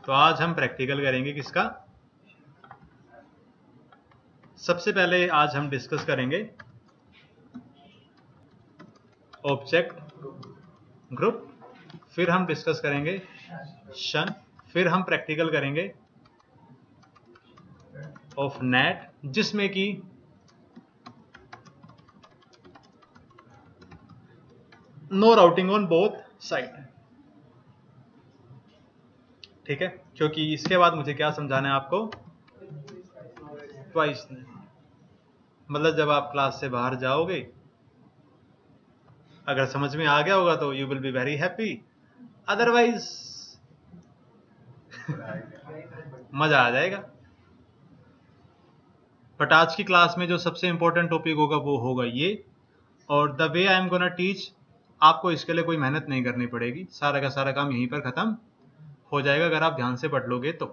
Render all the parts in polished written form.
तो आज हम प्रैक्टिकल करेंगे किसका? सबसे पहले आज हम डिस्कस करेंगे ऑब्जेक्ट ग्रुप, फिर हम डिस्कस करेंगे शन, फिर हम प्रैक्टिकल करेंगे ऑफ नेट, जिसमें कि no routing on both side. ठीक है, क्योंकि इसके बाद मुझे क्या समझाना है आपको? ट्वाइस नहीं, मतलब जब आप क्लास से बाहर जाओगे, अगर समझ में आ गया होगा तो you will be very happy, otherwise मजा आ जाएगा। बट आज की क्लास में जो सबसे इंपॉर्टेंट टॉपिक होगा वो होगा ये, और the way I am gonna teach, आपको इसके लिए कोई मेहनत नहीं करनी पड़ेगी, सारा का सारा काम यहीं पर खत्म हो जाएगा अगर आप ध्यान से पढ़ लोगे तो।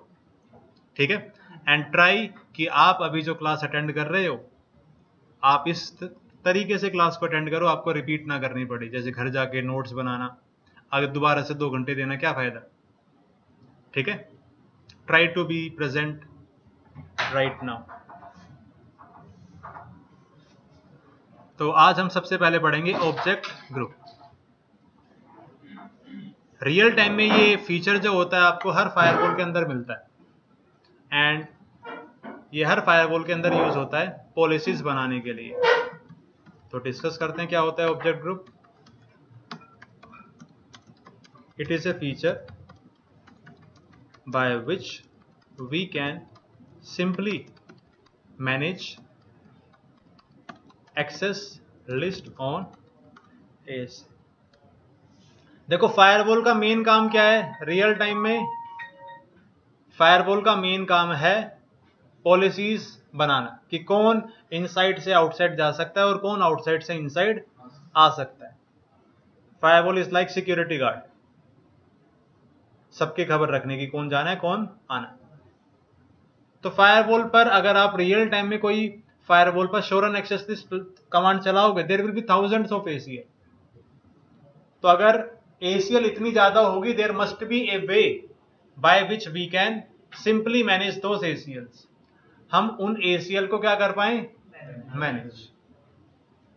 ठीक है, एंड ट्राई कि आप अभी जो क्लास अटेंड कर रहे हो, आप इस तरीके से क्लास को अटेंड करो, आपको रिपीट ना करनी पड़े। जैसे घर जाके नोट्स बनाना, अगर दोबारा से 2 घंटे देना, क्या फायदा? ठीक है, try to be present right now. तो आज हम सबसे पहले पढ़ेंगे ऑब्जेक्ट ग्रुप। रियल टाइम में ये फीचर जो होता है आपको हर फायरवॉल के अंदर मिलता है, एंड ये हर फायरवॉल के अंदर यूज होता है पॉलिसीज बनाने के लिए। तो डिस्कस करते हैं क्या होता है object group. It is a feature by which we can simply manage access list on s. देखो, फायरवॉल का मेन काम क्या है रियल टाइम में? फायरवॉल का मेन काम है पॉलिसीज बनाना, कि कौन इनसाइड से आउटसाइड जा सकता है और कौन आउटसाइड से इनसाइड आ सकता है। Firewall is like security guard, सबकी खबर रखने की, कौन जाना है कौन आना है। तो फायरवॉल पर अगर आप रियल टाइम में कोई फायरवॉल पर show run access list command चलाओगे, there will be thousands of ACL. तो अगर एसीएल इतनी ज्यादा होगी, there must be a way by which we can simply manage those ACLs. हम उन एसीएल को क्या कर पाए? मैनेज।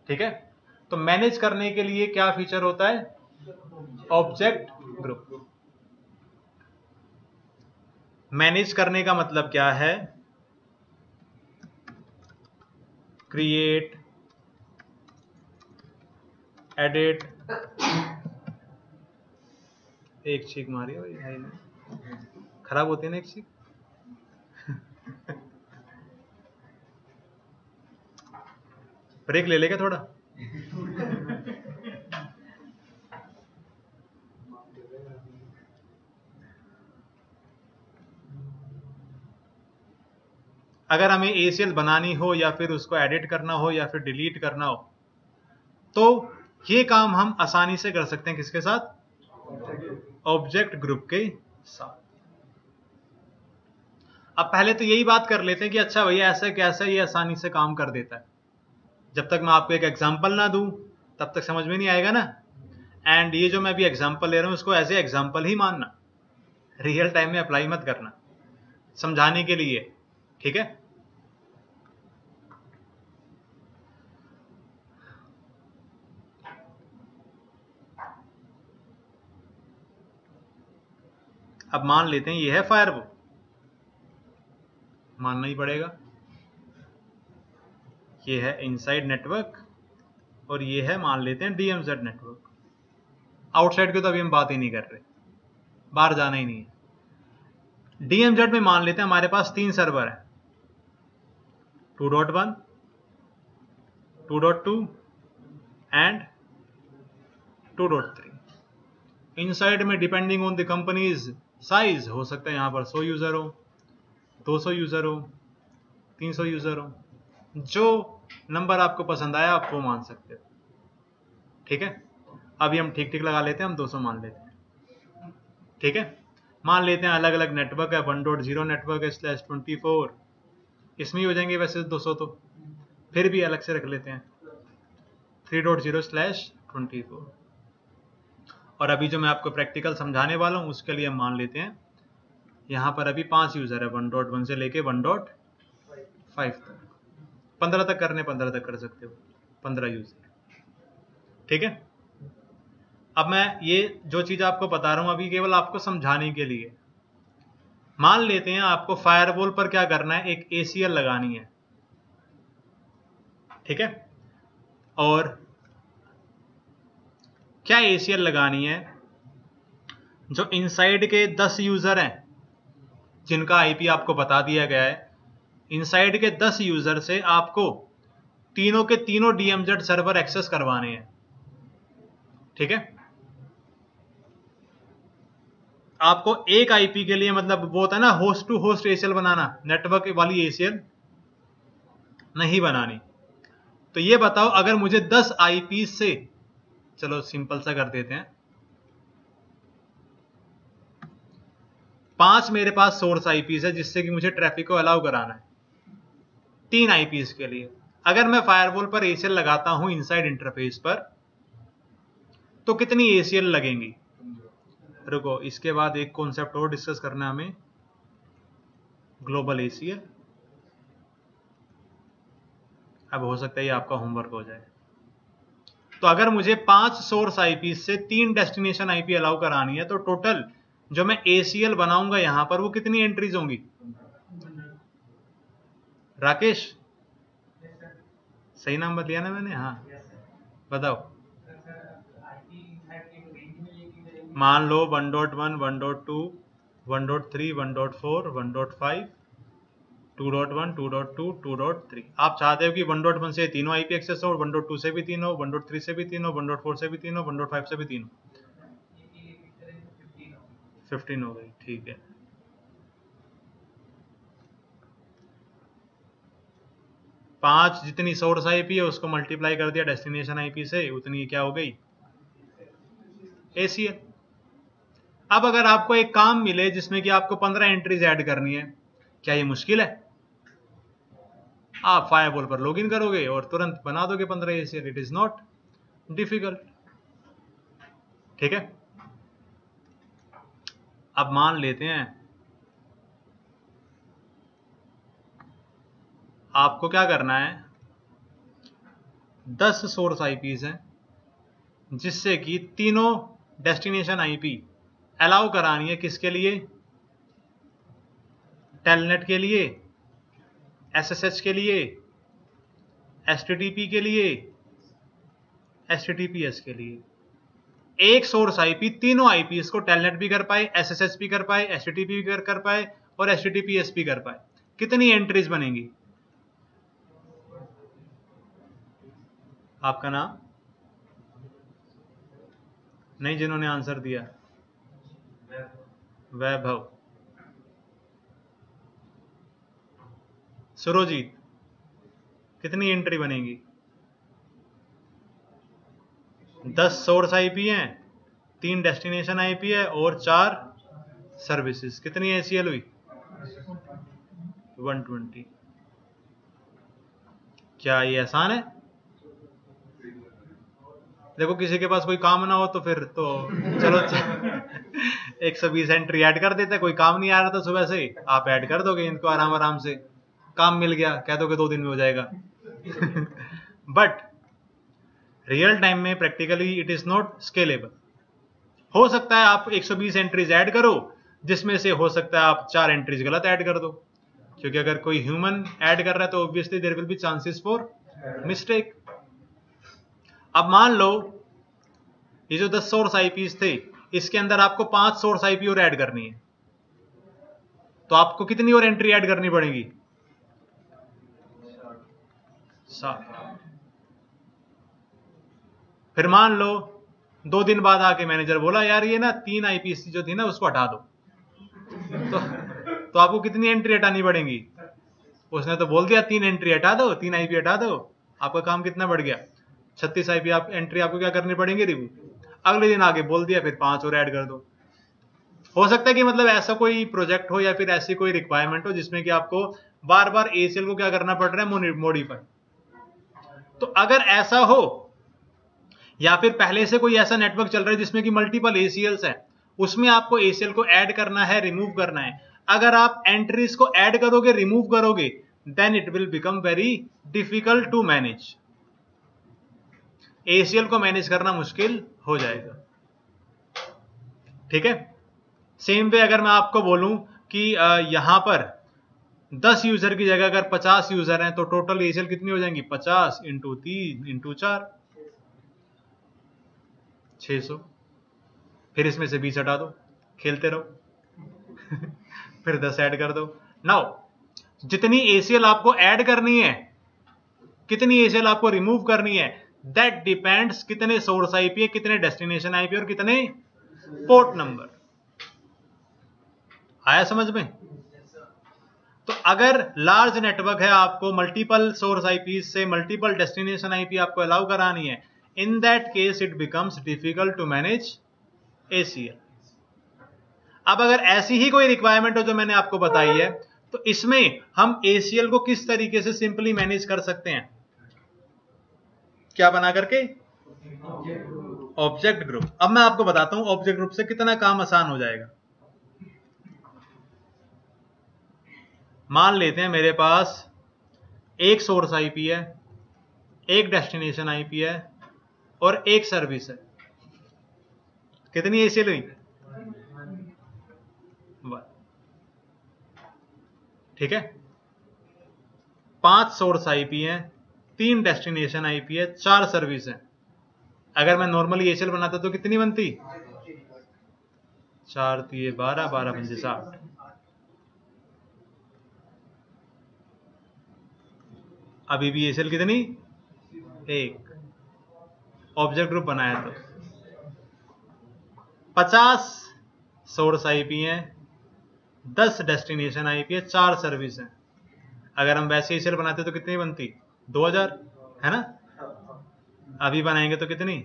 ठीक है, तो मैनेज करने के लिए क्या फीचर होता है? Object group. मैनेज करने का मतलब क्या है? क्रिएट, एडिट, एक चीख मारी भाई ने, खराब होती है ना एक चीख। ब्रेक ले लेगा थोड़ा। अगर हमें एसीएल बनानी हो या फिर उसको एडिट करना हो या फिर डिलीट करना हो, तो ये काम हम आसानी से कर सकते हैं किसके साथ? ऑब्जेक्ट ग्रुप के साथ। अब पहले तो यही बात कर लेते हैं कि अच्छा भैया ऐसे कैसे ये आसानी से काम कर देता है। जब तक मैं आपको एक एग्जांपल ना दूं तब तक समझ में नहीं आएगा ना। एंड ये जो मैं अभी एग्जांपल ले रहा हूं, इसको एज ए एग्जांपल ही मानना, रियल टाइम में अप्लाई मत करना, समझाने के लिए। ठीक है, अब मान लेते हैं ये है फायरवॉल, मानना ही पड़ेगा। ये है इनसाइड नेटवर्क और ये है, मान लेते हैं, डीएमजेड नेटवर्क। आउटसाइड की तो अभी हम बात ही नहीं कर रहे, बाहर जाना ही नहीं है। डीएमजेड में मान लेते हैं हमारे पास 3 सर्वर है, 2.1, 2.2 एंड 2.3। इनसाइड में depending on the companies size हो सकता है यहां पर 100 यूजर हो, 200 यूजर हो, 300 यूजर हो, जो नंबर आपको पसंद आया आप वो मान सकते हो। ठीक है, अभी हम ठीक ठीक लगा लेते हैं, हम 200 मान लेते हैं। ठीक है, मान लेते हैं अलग अलग नेटवर्क है, 1.0 नेटवर्क है /24, इसमें ही हो जाएंगे वैसे 200, तो फिर भी अलग से रख लेते हैं 3.0/24। और अभी जो मैं आपको प्रैक्टिकल समझाने वाला हूं उसके लिए हम मान लेते हैं यहाँ पर अभी 5 यूजर है, 1.1 से लेके 1.5 तक। 15 तक करने 15 तक कर सकते हो, 15 यूजर, ठीक है। अब मैं ये जो चीज आपको बता रहा हूं अभी केवल आपको समझाने के लिए। मान लेते हैं आपको फायरवॉल पर क्या करना है, एक ACL लगानी है, ठीक है। और क्या ACL लगानी है, जो इनसाइड के 10 यूजर हैं जिनका IP आपको बता दिया गया है, इनसाइड के 10 यूजर से आपको तीनों के तीनों DMZ सर्वर एक्सेस करवाने हैं, ठीक है। आपको एक IP के लिए, मतलब वो होता है ना होस्ट टू होस्ट ACL बनाना, नेटवर्क वाली ACL नहीं बनानी। तो ये बताओ अगर मुझे 10 IP से, चलो सिंपल सा कर देते हैं, 5 मेरे पास सोर्स IPs है जिससे कि मुझे ट्रैफिक को अलाउ कराना है, 3 IPs के लिए। अगर मैं फायरवॉल पर ACL लगाता हूं इनसाइड इंटरफेस पर, तो कितनी ACL लगेंगी? रुको, इसके बाद एक कॉन्सेप्ट और डिस्कस करना है हमें, ग्लोबल ACL। अब हो सकता है ये आपका होमवर्क हो जाए। तो अगर मुझे 5 सोर्स IP से 3 डेस्टिनेशन IP अलाउ करानी है, तो टोटल जो मैं ACL बनाऊंगा यहां पर वो कितनी एंट्रीज होंगी? राकेश, सही नाम बता ना मैंने? हाँ बताओ। मान लो 1.1, 1.2, 1.3, 1.4, 1.5, 2.1, 2.2, 2.3। आप चाहते हो कि 1.1 से तीनों IP एक्सेस हो, 1.2 से भी तीन हो, 1.3 से भी तीन हो, 1.4 से भी तीन हो, 1.5 से भी तीन हो। 15 हो गई, ठीक है। पांच जितनी सोर्स IP है उसको मल्टीप्लाई कर दिया डेस्टिनेशन IP से, उतनी क्या हो गई? ACL। अब अगर आपको एक काम मिले जिसमें कि आपको 15 एंट्रीज ऐड करनी है, क्या ये मुश्किल है? आप फायरवॉल पर लॉगिन करोगे और तुरंत बना दोगे 15 ACL। It is not difficult, ठीक है। अब मान लेते हैं आपको क्या करना है, 10 सोर्स IPs हैं जिससे कि तीनों डेस्टिनेशन IP अलाउ करानी है, किसके लिए? टेलनेट के लिए, SSH के लिए, HTTP के लिए, HTTPS के लिए। एक सोर्स IP तीनों IPs को टेलनेट भी कर पाए, SSH भी कर पाए, HTTP भी कर पाए और HTTPS भी कर पाए। कितनी एंट्रीज बनेंगी? आपका नाम नहीं, जिन्होंने आंसर दिया? वैभव, सुरोजीत, कितनी एंट्री बनेगी? 10 सोर्स IP हैं, 3 डेस्टिनेशन IP है और 4 सर्विसेज। कितनी ACL हुई? 120। क्या ये आसान है? देखो किसी के पास कोई काम ना हो तो फिर तो चलो 120 एंट्री ऐड कर देते। कोई काम नहीं आ रहा था सुबह से, आप ऐड कर दोगे इनको आराम आराम से, काम मिल गया, कह दोगे 2 दिन में हो जाएगा। बट रियल टाइम में practically it is not scalable. हो सकता है आप 120 एंट्रीज ऐड करो जिसमें से हो सकता है आप 4 एंट्रीज गलत ऐड कर दो, क्योंकि अगर कोई ह्यूमन ऐड कर रहा है तो obviously there will be chances for mistake. अब मान लो ये जो 10 सोर्स IPs थे, इसके अंदर आपको 5 सोर्स IP और ऐड करनी है, तो आपको कितनी और एंट्री ऐड करनी पड़ेगी? 7। फिर मान लो 2 दिन बाद आके मैनेजर बोला यार ये ना 3 IPs जो थी ना उसको हटा दो, तो आपको कितनी एंट्री हटानी पड़ेगी? उसने तो बोल दिया 3 एंट्री हटा दो, 3 IP हटा दो, आपका काम कितना बढ़ गया? 36 IP एंट्री आपको क्या करनी पड़ेंगी? रिव्यू। अगले दिन आगे बोल दिया फिर 5 और ऐड कर दो। हो सकता है कि मतलब ऐसा कोई प्रोजेक्ट हो या फिर ऐसी कोई रिक्वायरमेंट हो जिसमें कि आपको बार बार ACL को क्या करना पड़ रहा है? मॉडिफाई। तो अगर ऐसा हो या फिर पहले से कोई ऐसा नेटवर्क चल रहा है जिसमें कि मल्टीपल ACLs है, उसमें आपको ACL को ऐड करना है, रिमूव करना है, अगर आप एंट्रीज को ऐड करोगे, रिमूव करोगे, then it will become very difficult to manage. ACL को मैनेज करना मुश्किल हो जाएगा। ठीक है। सेम वे अगर मैं आपको बोलूं कि यहां पर 10 यूजर की जगह अगर 50 यूजर हैं तो टोटल ACL कितनी हो जाएंगी? 50 इंटू 3 इंटू 4, 600। फिर इसमें से 20 हटा दो, खेलते रहो फिर 10 ऐड कर दो। नाउ जितनी ACL आपको ऐड करनी है, कितनी ACL आपको रिमूव करनी है, दैट डिपेंड्स कितने सोर्स IP है, कितने डेस्टिनेशन IP और कितने पोर्ट नंबर। आया समझ में? तो अगर लार्ज नेटवर्क है, आपको मल्टीपल सोर्स IP से मल्टीपल डेस्टिनेशन IP आपको अलाउ करानी है, in that case it becomes difficult to manage ACL। अब अगर ऐसी ही कोई रिक्वायरमेंट हो जो मैंने आपको बताई है, तो इसमें हम ACL को किस तरीके से सिंपली मैनेज कर सकते हैं? क्या बना करके? Object group. अब मैं आपको बताता हूं ऑब्जेक्ट ग्रुप से कितना काम आसान हो जाएगा। मान लेते हैं मेरे पास एक सोर्स IP है, एक डेस्टिनेशन IP है और एक सर्विस है। कितनी ACL हुई? 1। ठीक है। 5 सोर्स IP हैं, 3 डेस्टिनेशन IP है, 4 सर्विस है। अगर मैं नॉर्मली ACL बनाता तो कितनी बनती? 4 3 12, 12 5 60। अभी भी ACL कितनी? 1। ऑब्जेक्ट ग्रुप बनाया तो 50 सोर्स IP हैं, 10 डेस्टिनेशन IP है, 4 सर्विस है। अगर हम वैसे ACL बनाते तो कितनी बनती? 2000, है ना? अभी बनाएंगे तो कितनी?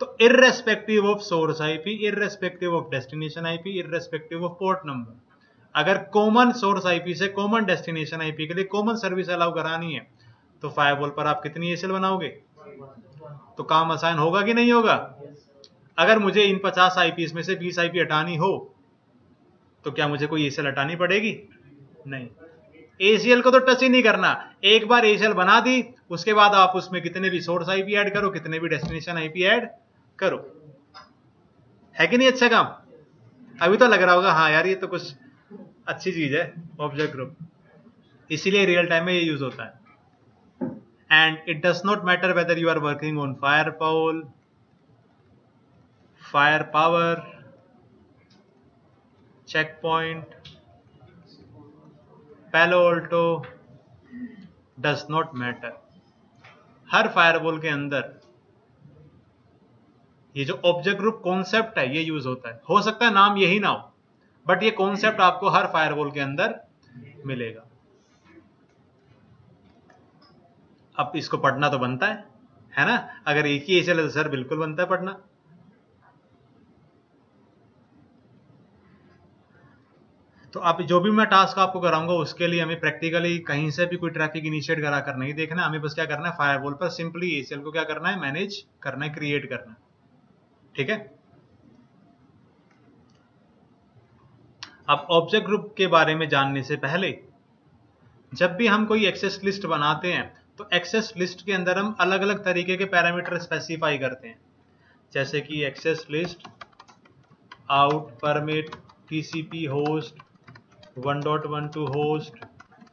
तो irrespective of source IP, irrespective of destination IP, irrespective of port number, अगर कॉमन सोर्स IP से कॉमन डेस्टिनेशन IP के लिए कॉमन सर्विस अलाउ करानी है, तो फायरवॉल पर आप कितनी ACL बनाओगे? तो काम आसान होगा कि नहीं होगा? अगर मुझे इन 50 IPs में से 20 IP हटानी हो, तो क्या मुझे कोई ACL हटानी पड़ेगी? नहीं। ACL को तो टच ही नहीं करना। एक बार ACL बना दी, उसके बाद आप उसमें कितने भी सोर्स IP ऐड करो, कितने भी डेस्टिनेशन IP ऐड करो। है कि नहीं अच्छा काम? अभी तो लग रहा होगा हाँ यार ये तो कुछ अच्छी चीज है ऑब्जेक्ट ग्रुप, इसीलिए रियल टाइम में ये यूज होता है। And it does not matter whether you are working on firewall, Firepower, Check Point, Palo Alto, does not matter. हर फायरवॉल के अंदर ये जो ऑब्जेक्ट ग्रुप कॉन्सेप्ट है ये यूज होता है। हो सकता है नाम यही ना हो, बट ये कॉन्सेप्ट आपको हर फायरवॉल के अंदर मिलेगा। अब इसको पढ़ना तो बनता है ना? अगर एक ही ACL है तो सर बिल्कुल बनता है पढ़ना। तो अब जो भी मैं टास्क आपको कराऊंगा उसके लिए हमें प्रैक्टिकली कहीं से भी कोई ट्रैफिक इनिशिएट करा कर नहीं देखना, हमें बस क्या करना है, फायरवॉल पर सिंपली ACL को क्या करना है, मैनेज करना है, क्रिएट करना है। ठीक है। अब ऑब्जेक्ट ग्रुप के बारे में जानने से पहले, जब भी हम कोई एक्सेस लिस्ट बनाते हैं तो एक्सेस लिस्ट के अंदर हम अलग अलग तरीके के पैरामीटर स्पेसिफाई करते हैं, जैसे कि access list out permit TCP host 1.12 host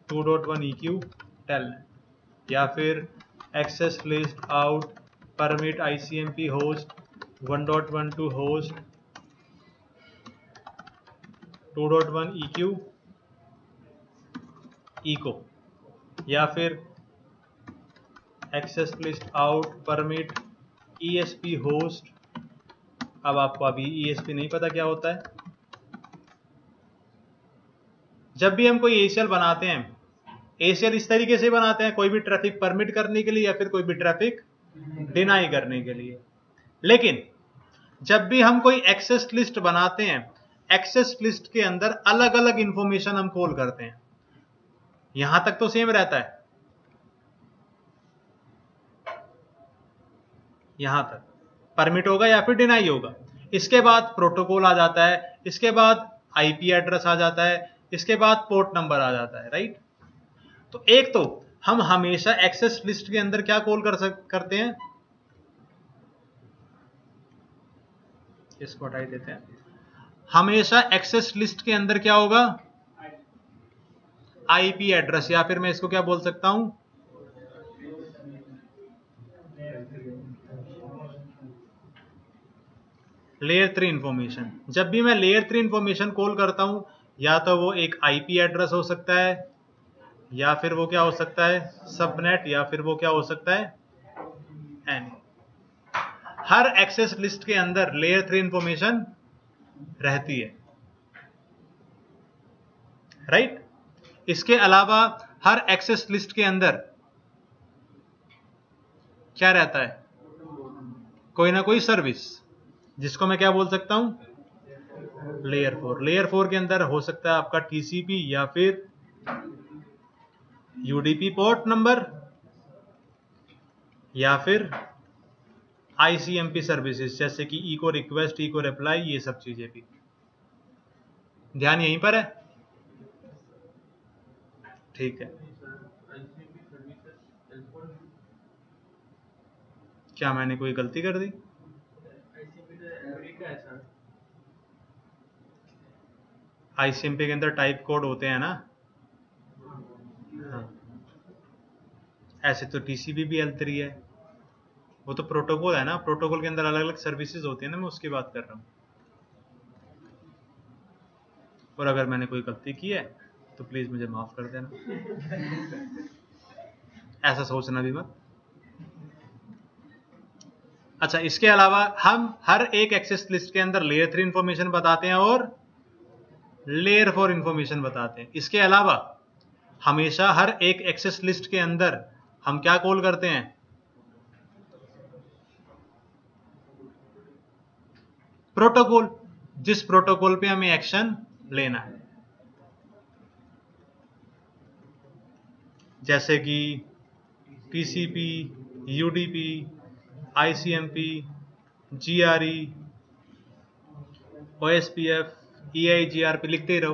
2.1 EQ telnet, या फिर access list out permit ICMP host 1.12 host 2.1 EQ echo, या फिर access list out permit ESP host. अब आपको अभी ESP नहीं पता क्या होता है। जब भी हम कोई ACL बनाते हैं, ACL इस तरीके से बनाते हैं, कोई भी ट्रैफिक परमिट करने के लिए या फिर कोई भी ट्रैफिक डिनाई करने के लिए। लेकिन जब भी हम कोई एक्सेस लिस्ट बनाते हैं, एक्सेस लिस्ट के अंदर अलग अलग इंफॉर्मेशन हम कॉल करते हैं। यहां तक तो सेम रहता है, यहां तक परमिट होगा या फिर डिनाई होगा। इसके बाद प्रोटोकॉल आ जाता है, इसके बाद आईपी एड्रेस आ जाता है, इसके बाद पोर्ट नंबर आ जाता है, राइट। तो एक तो हम हमेशा एक्सेस लिस्ट के अंदर क्या कॉल करते हैं, इसको हटा देते हैं, हमेशा एक्सेस लिस्ट के अंदर क्या होगा, आईपी एड्रेस, या फिर मैं इसको क्या बोल सकता हूं, लेयर 3 इंफॉर्मेशन। जब भी मैं लेयर 3 इंफॉर्मेशन कॉल करता हूं, या तो वो एक आईपी एड्रेस हो सकता है, या फिर वो क्या हो सकता है, सबनेट, या फिर वो क्या हो सकता है, एन। हर एक्सेस लिस्ट के अंदर लेयर 3 इंफॉर्मेशन रहती है, राइट। इसके अलावा हर एक्सेस लिस्ट के अंदर क्या रहता है, कोई ना कोई सर्विस, जिसको मैं क्या बोल सकता हूं, लेयर 4। लेयर 4 के अंदर हो सकता है आपका टीसीपी, या फिर यूडीपी पोर्ट नंबर, या फिर आईसीएमपी सर्विसेज, जैसे कि इको रिक्वेस्ट, इको रिप्लाई, ये सब चीजें भी। ध्यान यहीं पर है, ठीक है। क्या मैंने कोई गलती कर दी, आईसीएमपी के अंदर टाइप कोड होते हैं ना, हाँ। ऐसे तो टीसीपी भी L3 है, वो तो प्रोटोकॉल है ना, प्रोटोकॉल के अंदर अलग अलग सर्विसेज होती है ना, मैं उसकी बात कर रहा हूँ। और अगर मैंने कोई गलती की है तो प्लीज मुझे माफ कर देना, ऐसा सोचना भी मत। अच्छा, इसके अलावा हम हर एक एक्सेस लिस्ट के अंदर लेयर 3 इंफॉर्मेशन बताते हैं और लेयर 4 इंफॉर्मेशन बताते हैं। इसके अलावा हमेशा हर एक एक्सेस लिस्ट के अंदर हम क्या कॉल करते हैं, प्रोटोकॉल, जिस प्रोटोकॉल पे हमें एक्शन लेना है, जैसे कि TCP, UDP, ICMP, GRE, OSPF, EIGRP, लिखते ही रहो,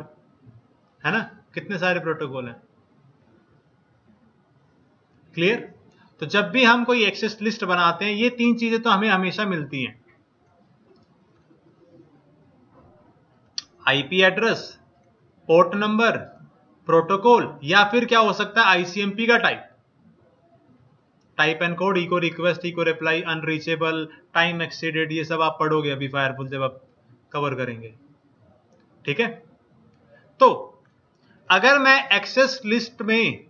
है ना, कितने सारे प्रोटोकॉल हैं। क्लियर। तो जब भी हम कोई एक्सेस लिस्ट बनाते हैं, ये तीन चीजें तो हमें हमेशा मिलती हैं, IP address, port number, protocol, या फिर क्या हो सकता है आईसीएमपी का type and code, echo request, echo reply, unreachable, time exceeded, ये सब आप पढ़ोगे अभी फायरफुल जब आप कवर करेंगे, ठीक है। तो अगर मैं एक्सेस लिस्ट में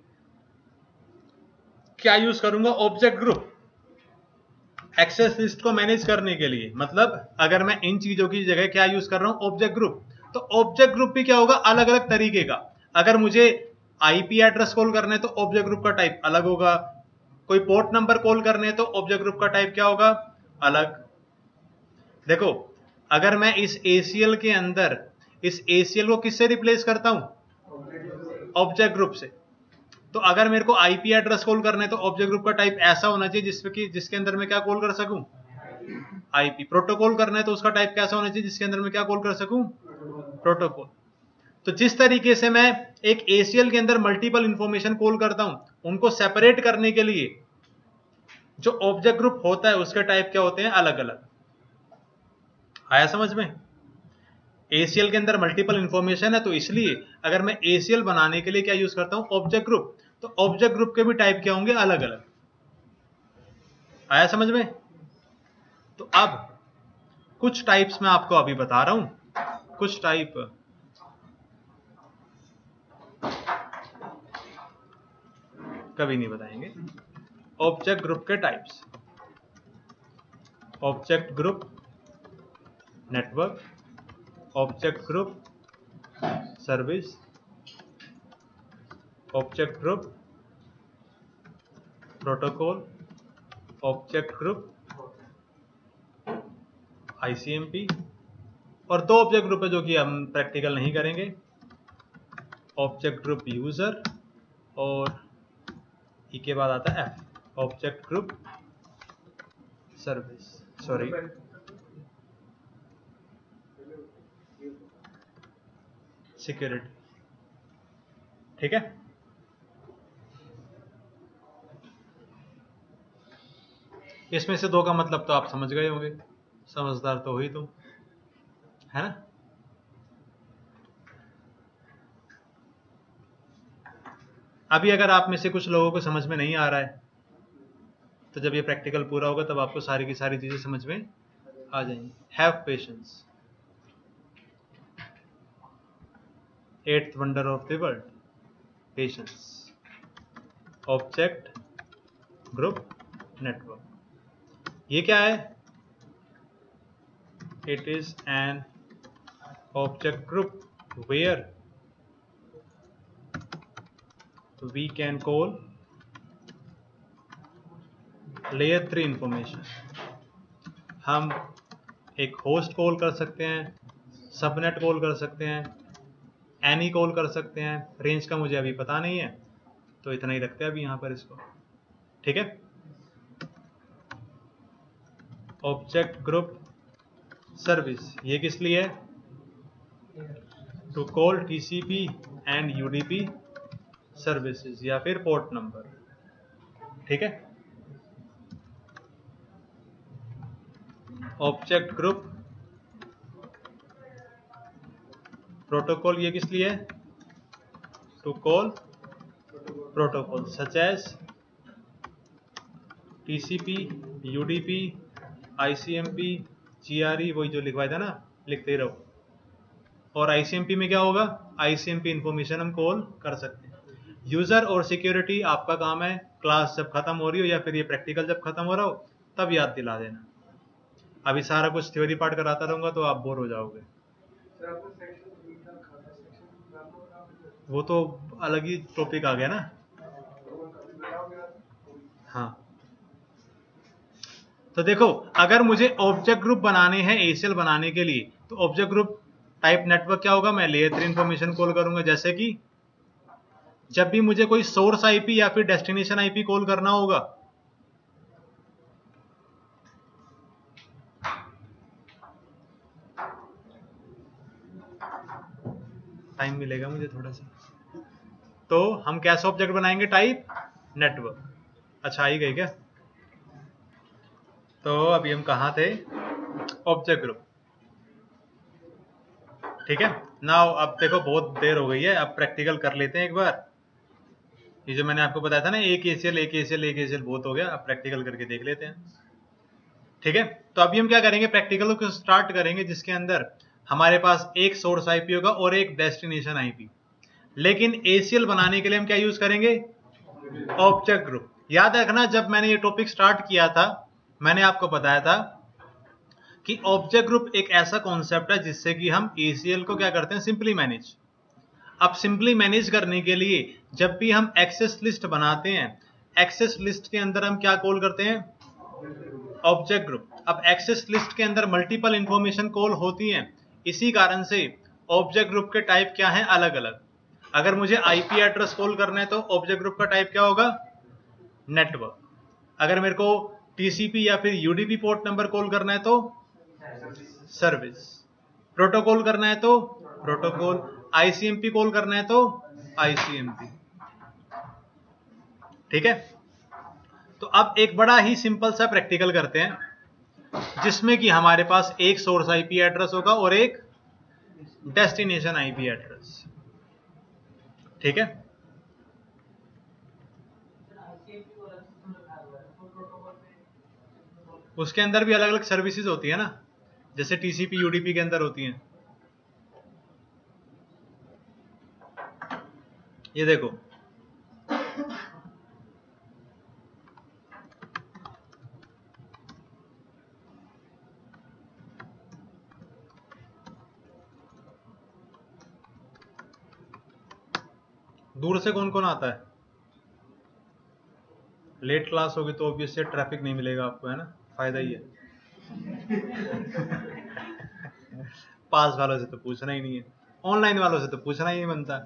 क्या यूज करूंगा, ऑब्जेक्ट ग्रुप, एक्सेस लिस्ट को मैनेज करने के लिए, मतलब अगर मैं इन चीजों की जगह क्या यूज कर रहा हूं, ऑब्जेक्ट ग्रुप, तो ऑब्जेक्ट ग्रुप भी क्या होगा, अलग अलग तरीके का। अगर मुझे आईपी एड्रेस कॉल करना है तो ऑब्जेक्ट ग्रुप का टाइप अलग होगा, कोई पोर्ट नंबर कॉल करने हैं तो ऑब्जेक्ट ग्रुप का टाइप क्या होगा, अलग। देखो, अगर मैं इस एसीएल के अंदर इस एसीएल को किससे रिप्लेस करता हूं, ऑब्जेक्ट ग्रुप से, तो अगर मेरे को आईपी एड्रेस कॉल करना है तो ऑब्जेक्ट ग्रुप का टाइप ऐसा होना चाहिए जिसके अंदर मैं क्या कॉल कर सकूं, आईपी। प्रोटोकॉल करना है तो उसका टाइप कैसा होना चाहिए जिसके अंदर मैं क्या कॉल कर सकूं, प्रोटोकॉल। तो जिस तरीके से मैं एक एसीएल के अंदर मल्टीपल इंफॉर्मेशन कॉल करता हूं, उनको सेपरेट करने के लिए जो ऑब्जेक्ट ग्रुप होता है उसके टाइप क्या होते हैं, अलग अलग। आया समझ में। एसीएल के अंदर मल्टीपल इंफॉर्मेशन है, तो इसलिए अगर मैं एसीएल बनाने के लिए क्या यूज करता हूं, ऑब्जेक्ट ग्रुप, तो ऑब्जेक्ट ग्रुप के भी टाइप क्या होंगे, अलग अलग। आया समझ में। तो अब कुछ टाइप्स मैं आपको अभी बता रहा हूं, कुछ टाइप कभी नहीं बताएंगे। ऑब्जेक्ट ग्रुप के types, object group network, object group service, object group protocol, object group ICMP, और दो ऑब्जेक्ट ग्रुप है जो कि हम प्रैक्टिकल नहीं करेंगे, ऑब्जेक्ट ग्रुप यूजर, और ई के बाद आता है F, object group service, sorry security. ठीक है, इसमें से दो का मतलब तो आप समझ गए होंगे, समझदार तो हुई तुम, है ना। अभी अगर आप में से कुछ लोगों को समझ में नहीं आ रहा है, तो जब ये प्रैक्टिकल पूरा होगा तब आपको सारी की सारी चीजें समझ में आ जाएंगी। Have patience, 8th wonder of the world, patience. Object group network, ये क्या है? It is an object group where we can call layer 3 information. हम एक होस्ट कॉल कर सकते हैं, सबनेट कॉल कर सकते हैं, एनी कॉल कर सकते हैं। रेंज का मुझे अभी पता नहीं है, तो इतना ही रखते हैं अभी यहाँ पर इसको। ठीक है, ऑब्जेक्ट ग्रुप सर्विस, ये किस लिए है? To call TCP and UDP services, या फिर पोर्ट नंबर। ठीक है, ऑब्जेक्ट ग्रुप प्रोटोकॉल, ये किस लिए है? To call protocol such as TCP, UDP, ICMP, GRE, वही जो लिखवाया था ना, लिखते ही रहो। और आईसीएमपी में क्या होगा? आईसीएमपी इंफॉर्मेशन हम कॉल कर सकते हैं। यूजर और सिक्योरिटी आपका काम है, क्लास जब खत्म हो रही हो या फिर ये प्रैक्टिकल जब खत्म हो रहा हो तब याद दिला देना। अभी सारा कुछ थ्योरी पार्ट कराता रहूंगा तो आप बोर हो जाओगे। वो तो अलग ही टॉपिक आ गया ना। हाँ, तो देखो, अगर मुझे ऑब्जेक्ट ग्रुप बनाने हैं एसीएल बनाने के लिए, तो ऑब्जेक्ट ग्रुप टाइप नेटवर्क क्या होगा? मैं लेयर 3 इंफॉर्मेशन कॉल करूंगा। जैसे कि जब भी मुझे कोई सोर्स आईपी या फिर डेस्टिनेशन आईपी कॉल करना होगा, टाइम मिलेगा मुझे थोड़ा सा, तो हम कैसे ऑब्जेक्ट बनाएंगे? Type network. अच्छा, आई गई क्या? तो अभी हम कहाँ थे? Object group. ठीक है, नाउ अब देखो बहुत देर हो गई है, अब प्रैक्टिकल कर लेते हैं एक बार। ये जो मैंने आपको बताया था ना, एक एसीएल एक एसीएल एक एसीएल बहुत हो गया, अब प्रैक्टिकल करके देख लेते हैं। ठीक है, तो अभी हम क्या करेंगे? प्रैक्टिकल को स्टार्ट करेंगे जिसके अंदर हमारे पास एक सोर्स आईपी होगा और एक डेस्टिनेशन आईपी। लेकिन एसीएल बनाने के लिए हम क्या यूज करेंगे? Object group. याद रखना, जब मैंने ये टॉपिक स्टार्ट किया था मैंने आपको बताया था कि ऑब्जेक्ट ग्रुप एक ऐसा कॉन्सेप्ट है जिससे कि हम एसीएल को क्या करते हैं? Simply manage. अब सिंपली मैनेज करने के लिए जब भी हम एक्सेस लिस्ट बनाते हैं, एक्सेस लिस्ट के अंदर हम क्या कॉल करते हैं? Object group. अब एक्सेस लिस्ट के अंदर मल्टीपल इंफॉर्मेशन कॉल होती हैं, इसी कारण से ऑब्जेक्ट ग्रुप के टाइप क्या हैं? अलग अलग। अगर मुझे आईपी एड्रेस कॉल करना है तो ऑब्जेक्ट ग्रुप का टाइप क्या होगा? नेटवर्क। अगर मेरे को टीसीपी या फिर यूडीपी पोर्ट नंबर कॉल करना है तो सर्विस। प्रोटोकॉल करना है तो प्रोटोकॉल। आईसीएमपी कॉल करना है तो आईसीएमपी। ठीक है, तो अब एक बड़ा ही सिंपल सा प्रैक्टिकल करते हैं जिसमें कि हमारे पास एक सोर्स आईपी एड्रेस होगा और एक डेस्टिनेशन आईपी एड्रेस। ठीक है, उसके अंदर भी अलग अलग सर्विसेज होती है ना, जैसे टीसीपी यूडीपी के अंदर होती हैं। ये देखो, दूर से कौन कौन आता है? लेट क्लास होगी तो ऑब्वियसली ट्रैफिक नहीं मिलेगा आपको, है ना, फायदा ही है। पास वालों से तो पूछना ही नहीं है, ऑनलाइन वालों से तो पूछना ही नहीं बनता।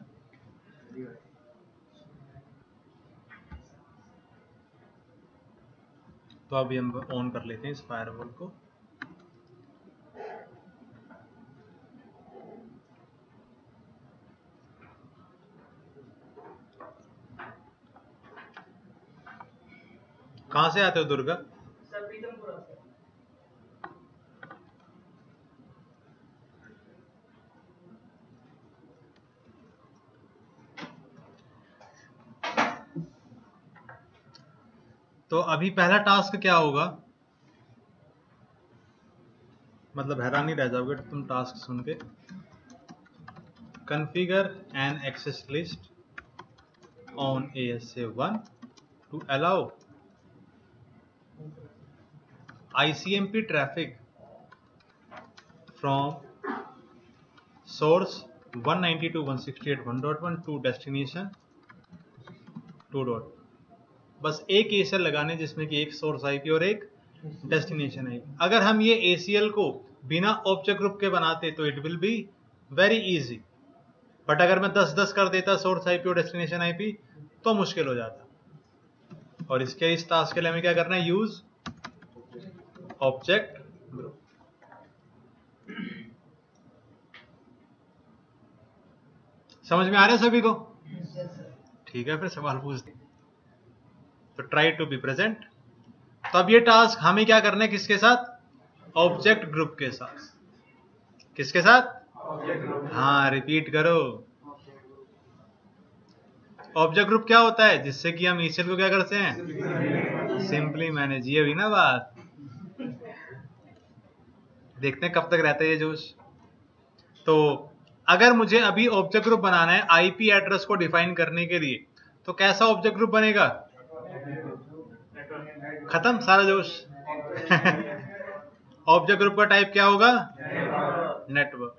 तो अभी हम ऑन कर लेते हैं इस फायरवॉल को। कहाँ से आते हो दुर्गा? सर पीतमपुरा से। तो अभी पहला टास्क क्या होगा? मतलब हैरानी रह जाओगे तुम टास्क सुन के। Configure an access list on ASA1 to allow ICMP traffic from source 192.168.1.1 to destination 2. बस एक ACL लगाने जिसमें कि एक सोर्स आईपी और एक डेस्टिनेशन आईपी। अगर हम ये ACL को बिना ऑब्जेक्ट ग्रुप के बनाते तो it will be very easy, but अगर मैं 10-10 कर देता सोर्स आईपी और डेस्टिनेशन आईपी तो मुश्किल हो जाता। और इस टास्क के लिए हमें क्या करना है? Use object group. समझ में आ रहा है सभी को? ठीक है, फिर सवाल पूछते। तो ट्राई टू बी प्रेजेंट। तो अब ये टास्क हमें क्या करना है? किसके साथ? ऑब्जेक्ट ग्रुप के साथ। किसके साथ? हाँ, रिपीट करो। ऑब्जेक्ट ग्रुप क्या होता है? जिससे कि हम ECL को क्या करते हैं? Simply manage. ये हुई ना बात। देखते हैं कब तक रहता है ये जोश। तो अगर मुझे अभी ऑब्जेक्ट ग्रुप बनाना है आईपी एड्रेस को डिफाइन करने के लिए, तो कैसा ऑब्जेक्ट ग्रुप बनेगा? खत्म सारा जोश। ऑब्जेक्ट ग्रुप का टाइप क्या होगा? नेटवर्क।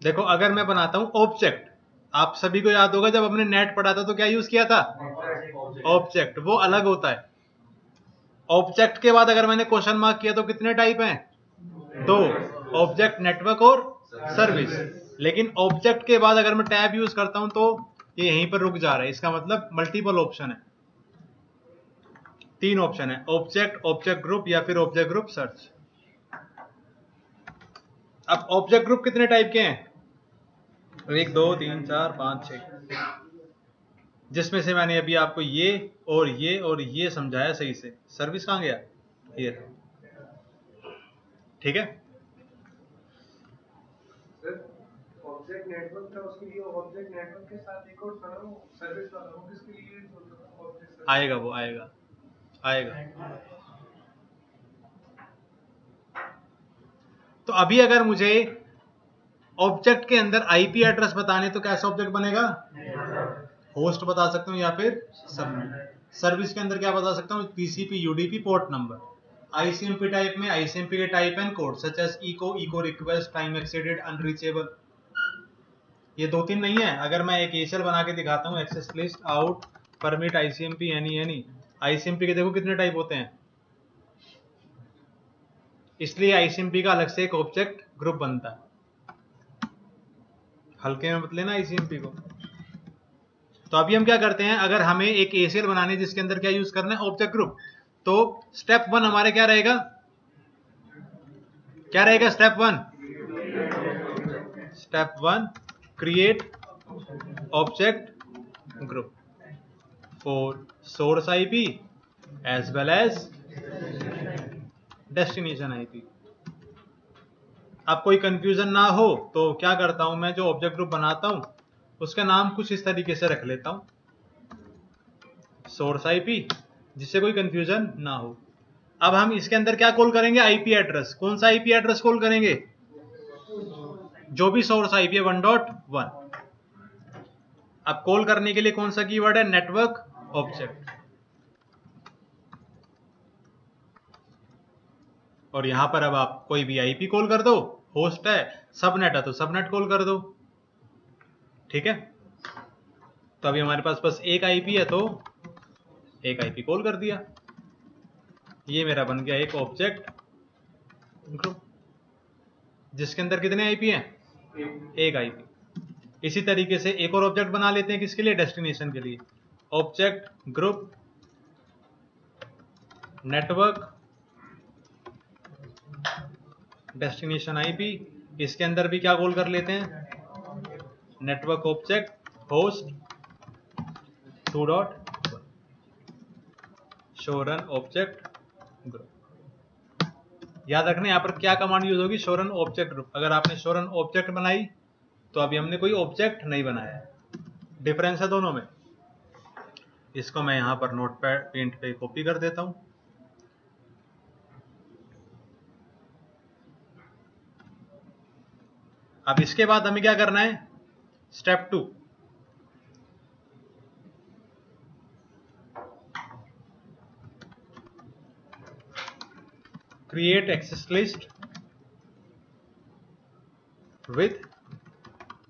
देखो अगर मैं बनाता हूं ऑब्जेक्ट, आप सभी को याद होगा जब हमने नेट पढ़ा था तो क्या यूज किया था? ऑब्जेक्ट। वो अलग होता है। ऑब्जेक्ट के बाद अगर मैंने क्वेश्चन मार्क किया तो कितने टाइप हैं? 2, ऑब्जेक्ट, नेटवर्क और सर्विस। लेकिन ऑब्जेक्ट के बाद अगर मैं टैब यूज करता हूं तो ये यहीं पर रुक जा रहा है। इसका मतलब मल्टीपल ऑप्शन है। 3 ऑप्शन है, ऑब्जेक्ट, ऑब्जेक्ट ग्रुप या फिर ऑब्जेक्ट ग्रुप सर्च। अब ऑब्जेक्ट ग्रुप कितने टाइप के हैं? 1 2 3 4 5 6, जिसमें से मैंने अभी आपको ये और ये समझाया सही से। सर्विस कहां गया? ये। ठीक है, ऑब्जेक्ट नेटवर्क था, उसके लिए ऑब्जेक्ट नेटवर्क के साथ एक और था सर्विस वाला, वो किसके लिए यूज होता था? ऑब्जेक्ट आएगा, वो आएगा। तो अभी अगर मुझे ऑब्जेक्ट के अंदर आईपी एड्रेस बताने तो कैसा ऑब्जेक्ट बनेगा? होस्ट बता सकता हूं या फिर सबनेट। सर्विस के अंदर क्या बता सकता हूं? TCP UDP port number. ICMP type में ICMP के type and code such as echo request, time exceeded, unreachable. ये 2-3 नहीं है। अगर मैं एक ACL बना के दिखाता हूं, access list out permit ICMP any ICMP के देखो कितने टाइप होते हैं। इसलिए ICMP का अलग से एक ऑब्जेक्ट ग्रुप बनता है। हल्के में मत लेना ICMP को। तो अभी हम क्या करते हैं, अगर हमें एक ACL बनाने जिसके अंदर क्या यूज करना है? Object group. तो स्टेप 1 हमारे क्या रहेगा? Step 1 create object group for source IP as well as destination IP। अब कोई कंफ्यूजन ना हो तो क्या करता हूं मैं, जो ऑब्जेक्ट ग्रुप बनाता हूं उसका नाम कुछ इस तरीके से रख लेता हूं, सोर्स IP, जिससे कोई कंफ्यूजन ना हो। अब हम इसके अंदर क्या कॉल करेंगे? IP address. कौन सा आईपी एड्रेस कॉल करेंगे? जो भी सोर्स आईपी है 1.1। अब कॉल करने के लिए कौन सा कीवर्ड है? Network object. और यहां पर अब आप कोई भी आईपी कॉल कर दो, होस्ट है, सबनेट है तो सबनेट कॉल कर दो। ठीक है, तो अभी हमारे पास बस एक आईपी है तो एक आईपी कॉल कर दिया। ये मेरा बन गया एक ऑब्जेक्ट ग्रुप जिसके अंदर कितने आईपी हैं? एक आईपी। इसी तरीके से एक और ऑब्जेक्ट बना लेते हैं, किसके लिए? डेस्टिनेशन के लिए। Object group network destination IP. इसके अंदर भी क्या कॉल कर लेते हैं? Network object host 2.1 show run object group. याद रखना यहाँ पर क्या कमांड यूज होगी, शो रन ऑब्जेक्ट ग्रुप। अगर आपने शो रन ऑब्जेक्ट बनाई तो अभी हमने कोई ऑब्जेक्ट नहीं बनाया है, डिफरेंस है दोनों में। इसको मैं यहां पर नोटपैड पेंट पे कॉपी कर देता हूं। अब इसके बाद हमें क्या करना है, step 2, create access list with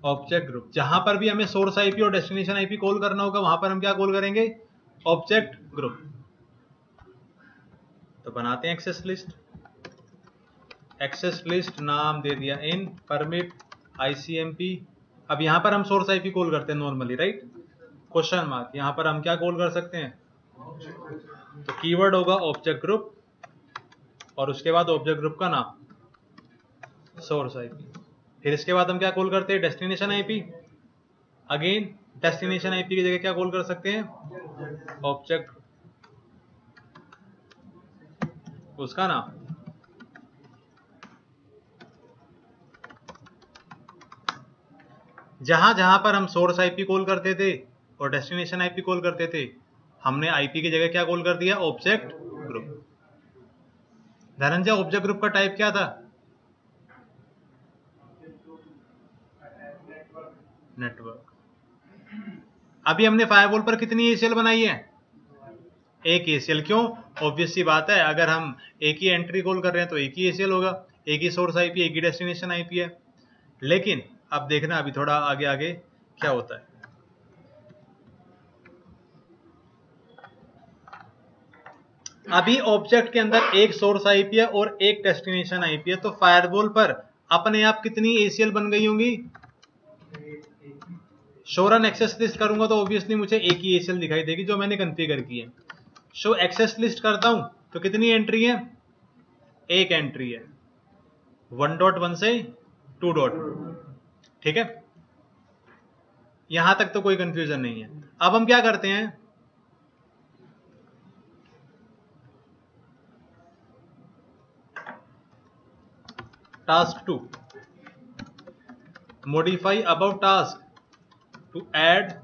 object group. जहां पर भी हमें सोर्स आईपी और डेस्टिनेशन आईपी कॉल करना होगा वहां पर हम क्या कॉल करेंगे, ऑब्जेक्ट ग्रुप। तो बनाते हैं एक्सेस लिस्ट। एक्सेस लिस्ट नाम दे दिया इन परमिट आईसीएमपी। अब यहां पर हम सोर्स आईपी कॉल करते हैं नॉर्मली, राइट, क्वेश्चन मार्क। यहां पर हम क्या कॉल कर सकते हैं, तो कीवर्ड होगा ऑब्जेक्ट ग्रुप और उसके बाद ऑब्जेक्ट ग्रुप का नाम सोर्स आईपी। फिर इसके बाद हम क्या कॉल करते हैं, destination IP. Again destination IP की जगह क्या कॉल कर सकते हैं, ऑब्जेक्ट उसका नाम। जहां जहां पर हम सोर्स आईपी कॉल करते थे और डेस्टिनेशन आईपी कॉल करते थे, हमने आईपी की जगह क्या कॉल कर दिया, object group. Dhananjay object group का टाइप क्या था, नेटवर्क। अभी हमने फायरवॉल पर कितनी एसीएल बनाई है, एक एसीएल। क्यों, ऑब्वियस सी बात है, अगर हम एक ही एंट्री कॉल कर रहे हैं तो एक ही एसीएल होगा, एक ही सोर्स आईपी एक ही डेस्टिनेशन आईपी है। लेकिन अब देखना अभी थोड़ा आगे आगे क्या होता है। अभी ऑब्जेक्ट के अंदर एक सोर्स आईपी है और एक डेस्टिनेशन आईपी है, तो फायरवॉल पर अपने आप कितनी एसीएल बन गई होंगी, शो रन एक्सेस लिस्ट करूंगा तो ऑब्वियसली मुझे एक ही एसीएल दिखाई देगी जो मैंने कॉन्फ़िगर की है। शो एक्सेस लिस्ट करता हूं तो कितनी एंट्री है, एक एंट्री है, 1.1 से 2.1। ठीक है, यहां तक तो कोई कंफ्यूजन नहीं है। अब हम क्या करते हैं, task 2, modify above task to add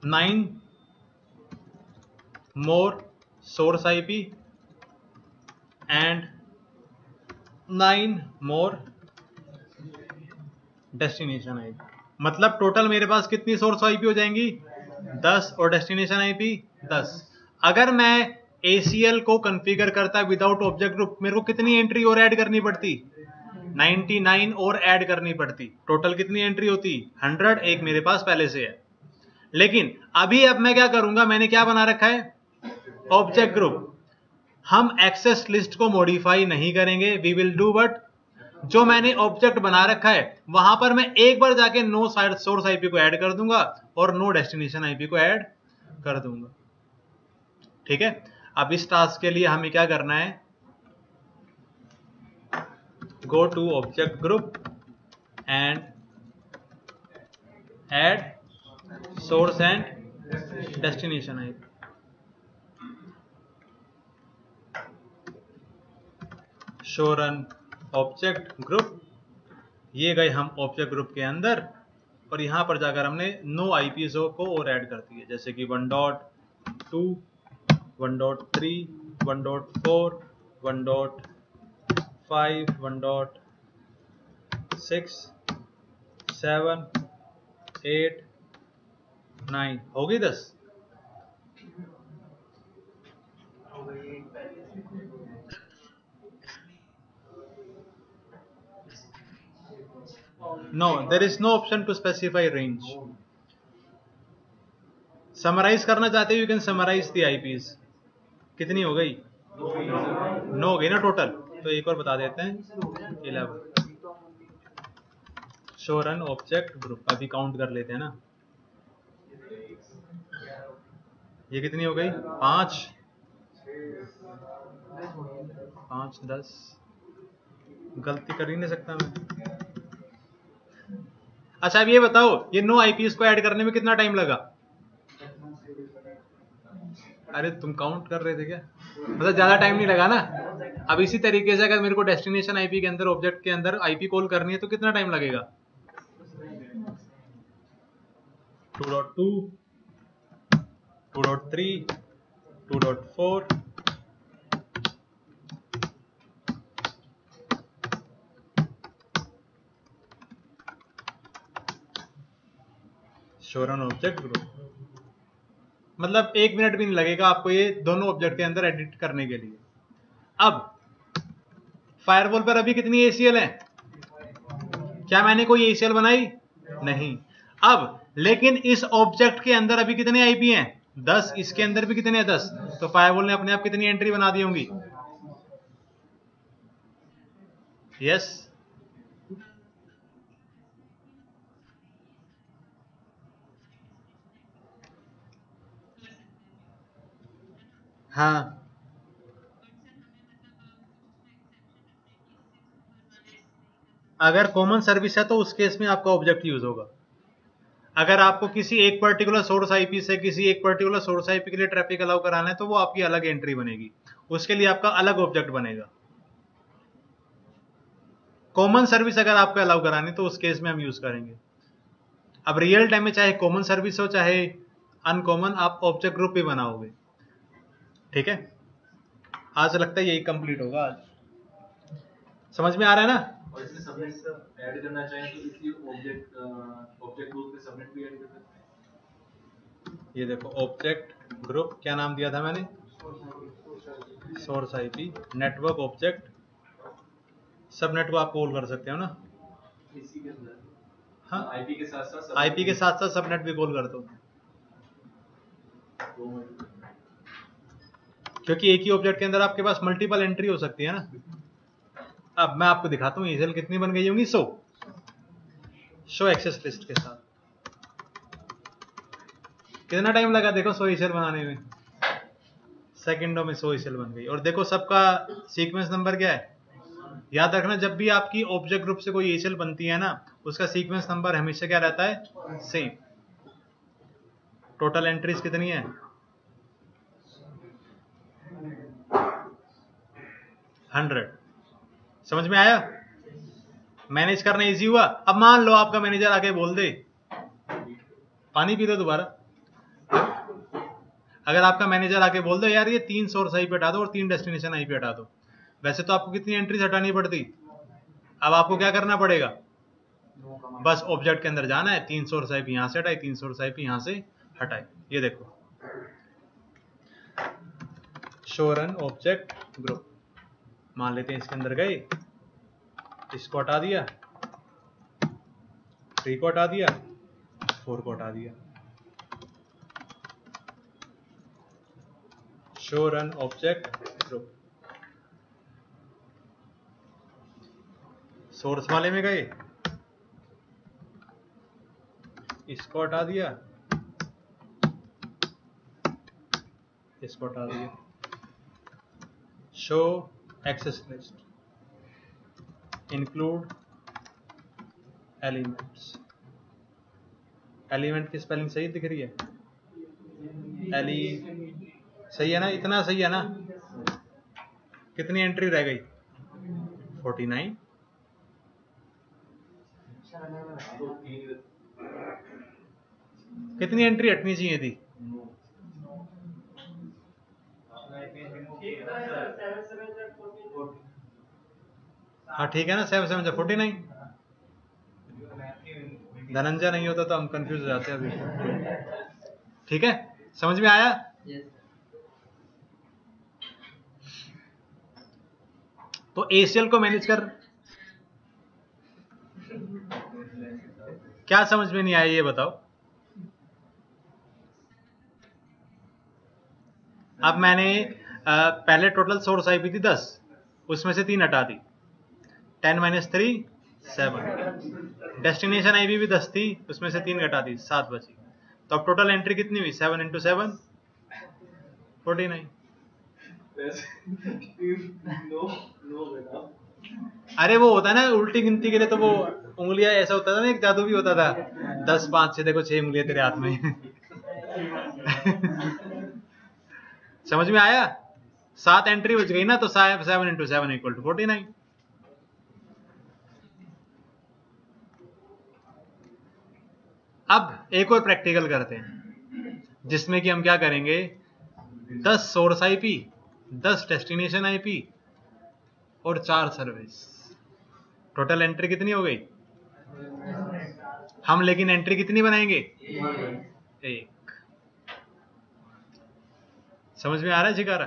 9 more source IP and 9 more destination IP। मतलब टोटल मेरे पास कितनी सोर्स आईपी हो जाएंगी, 10 और डेस्टिनेशन आईपी 10। अगर मैं ACL को कॉन्फ़िगर करता विदाउट ऑब्जेक्ट ग्रुप, मेरे को कितनी एंट्री और ऐड करनी पड़ती, 99 और ऐड करनी पड़ती। टोटल कितनी एंट्री होती, 100, एक मेरे पास पहले से है। लेकिन अभी अब मैं क्या करूंगा, मैंने क्या बना रखा है, ऑब्जेक्ट ग्रुप। हम एक्सेस लिस्ट को मॉडिफाई नहीं करेंगे, वी विल डू व्हाट, जो मैंने ऑब्जेक्ट बना रखा है वहां पर मैं एक बार जाके नो सोर्स आईपी को ऐड कर दूंगा और नो डेस्टिनेशन आईपी को ऐड कर दूंगा। ठीक है, अब इस टास्क के लिए हमें क्या करना है, go to object group and add source and destination IP. Show run object group, ये गए हम ऑब्जेक्ट ग्रुप के अंदर और यहां पर जाकर हमने नो आईपीज को और ऐड कर दिए, जैसे कि 1.2, 1.3, 1.4, 1.5, 1.6, 7, 8, 9, हो गई 10। No, there is no option to specify range. Summarise करना चाहते हो, you can summarise the IPs. कितनी हो गई, 9 हो गई ना टोटल। तो एक और बता देते हैं, 11। शो रन ऑब्जेक्ट ग्रुप, अभी काउंट कर लेते हैं ना, ये कितनी हो गई, 5, 5, 10, गलती कर ही नहीं सकता मैं। अच्छा अब ये बताओ, ये 9 आईपीएस को ऐड करने में कितना टाइम लगा? अरे तुम काउंट कर रहे थे क्या? मतलब ज्यादा टाइम नहीं लगा ना। अब इसी तरीके से अगर मेरे को डेस्टिनेशन आईपी के अंदर, ऑब्जेक्ट के अंदर आईपी कॉल करनी है तो कितना टाइम लगेगा? 2.2, 2.3, 2.4, शोरन ऑब्जेक्ट ग्रुप। मतलब 1 मिनट भी नहीं लगेगा आपको ये दोनों ऑब्जेक्ट के अंदर एडिट करने के लिए। अब फायरवॉल पर अभी कितनी एसीएल है? क्या मैंने कोई एसीएल बनाई? नहीं। अब लेकिन इस ऑब्जेक्ट के अंदर अभी कितने आईपी हैं? 10। इसके अंदर भी कितने हैं? 10। तो फायरवॉल ने अपने आप कितनी एंट्री बना दी होंगी? यस। हाँ, अगर कॉमन सर्विस है तो उस केस में आपका ऑब्जेक्ट यूज होगा। अगर आपको किसी एक पर्टिकुलर सोर्स आईपी से किसी एक पर्टिकुलर सोर्स आईपी के लिए ट्रैफिक अलाउ कराना है तो वो आपकी अलग एंट्री बनेगी, उसके लिए आपका अलग ऑब्जेक्ट बनेगा। कॉमन सर्विस अगर आपको अलाउ करानी तो उस केस में हम यूज करेंगे। अब रियल टाइम में चाहे कॉमन सर्विस हो चाहे अनकॉमन, आप ऑब्जेक्ट ग्रुप भी बनाओगे। ठीक है, आज लगता है यही कंप्लीट होगा। आज समझ में आ रहा है ना? और इसमें सबनेट ऐड करना चाहें तो इसलिए ऑब्जेक्ट ग्रुप पे सबनेट भी ऐड कर सकते हैं। ये देखो ऑब्जेक्ट ग्रुप, क्या नाम दिया था मैंने? Source IP, network object, subnet को आप कॉल कर सकते हो ना। इसी के अंदर हाँ, आईपी के साथ साथ आईपी के साथ साथ सबनेट भी कॉल कर दो, क्योंकि एक ही ऑब्जेक्ट के अंदर आपके पास मल्टीपल एंट्री हो सकती है ना। अब मैं आपको दिखाता हूँ ईसेल कितनी बन गई होंगी। शो एक्सेस लिस्ट के साथ कितना टाइम लगा देखो 100 ईसेल बनाने में? सेकंडों में 100 ईसेल बन गई। और देखो सबका सीक्वेंस नंबर क्या है? याद रखना, जब भी आपकी ऑब्जेक्ट ग्रुप से कोई ईसेल बनती है ना, उसका सीक्वेंस नंबर हमेशा क्या रहता है? सेम। टोटल एंट्रीज कितनी है? 100। समझ में आया? मैनेज करना इजी हुआ। अब मान लो आपका मैनेजर आके बोल दे, पानी पी लो दोबारा। अगर आपका मैनेजर आके बोल दो यार ये 3 सोर्स आईपी हटा दो और 3 डेस्टिनेशन आईपी हटा दो, वैसे तो आपको कितनी एंट्रीज हटानी पड़ती? अब आपको क्या करना पड़ेगा? बस ऑब्जेक्ट के अंदर जाना है, 3 सोर्स आईपी यहां से हटाए, 3 सोर्स आईपी यहां से हटाए। ये देखो शो रन ऑब्जेक्ट ग्रुप, मान लेते हैं इसके अंदर गए, इसको हटा दिया, 3 को हटा दिया, 4 को हटा दिया। Show run object group, source वाले में गए, इसको हटा दिया, इसको हटा दिया। Show access list, include elements. Element की स्पेलिंग सही दिख रही है? सही है ना? इतना सही है ना? कितनी एंट्री रह गई? 49। कितनी एंट्री हटनी चाहिए थी? हाँ ठीक है ना, 7 7 49। धनंजय नहीं होता तो हम कंफ्यूज हो जाते हैं अभी। ठीक है, समझ में आया? तो एसीएल को मैनेज कर, क्या समझ में नहीं आया ये बताओ? अब मैंने पहले टोटल सोर्स आईपी थी 10, उसमें से 3 हटा दी, 10 - 3 7। डेस्टिनेशन आईपी भी 10 थी, उसमें से 3 घटा दी, 7 बची। तो अब टोटल एंट्री कितनी हुई? 7 × 7 49। नो नो बेटा अरे वो होता है ना उल्टी गिनती के लिए, तो वो उंगलियां ऐसा होता था ना, एक जादू भी होता था, 10 5 6, देखो 6 उंगलियां तेरे हाथ में। समझ में आया? 7 एंट्री बच गई ना, तो 7 × 7 = 49। अब एक और प्रैक्टिकल करते हैं, जिसमें कि हम क्या करेंगे, 10 सोर्स आईपी, 10 डेस्टिनेशन आईपी और 4 सर्विस। टोटल एंट्री कितनी हो गई? हम लेकिन एंट्री कितनी बनाएंगे? एक। समझ में आ रहा है शिकारा?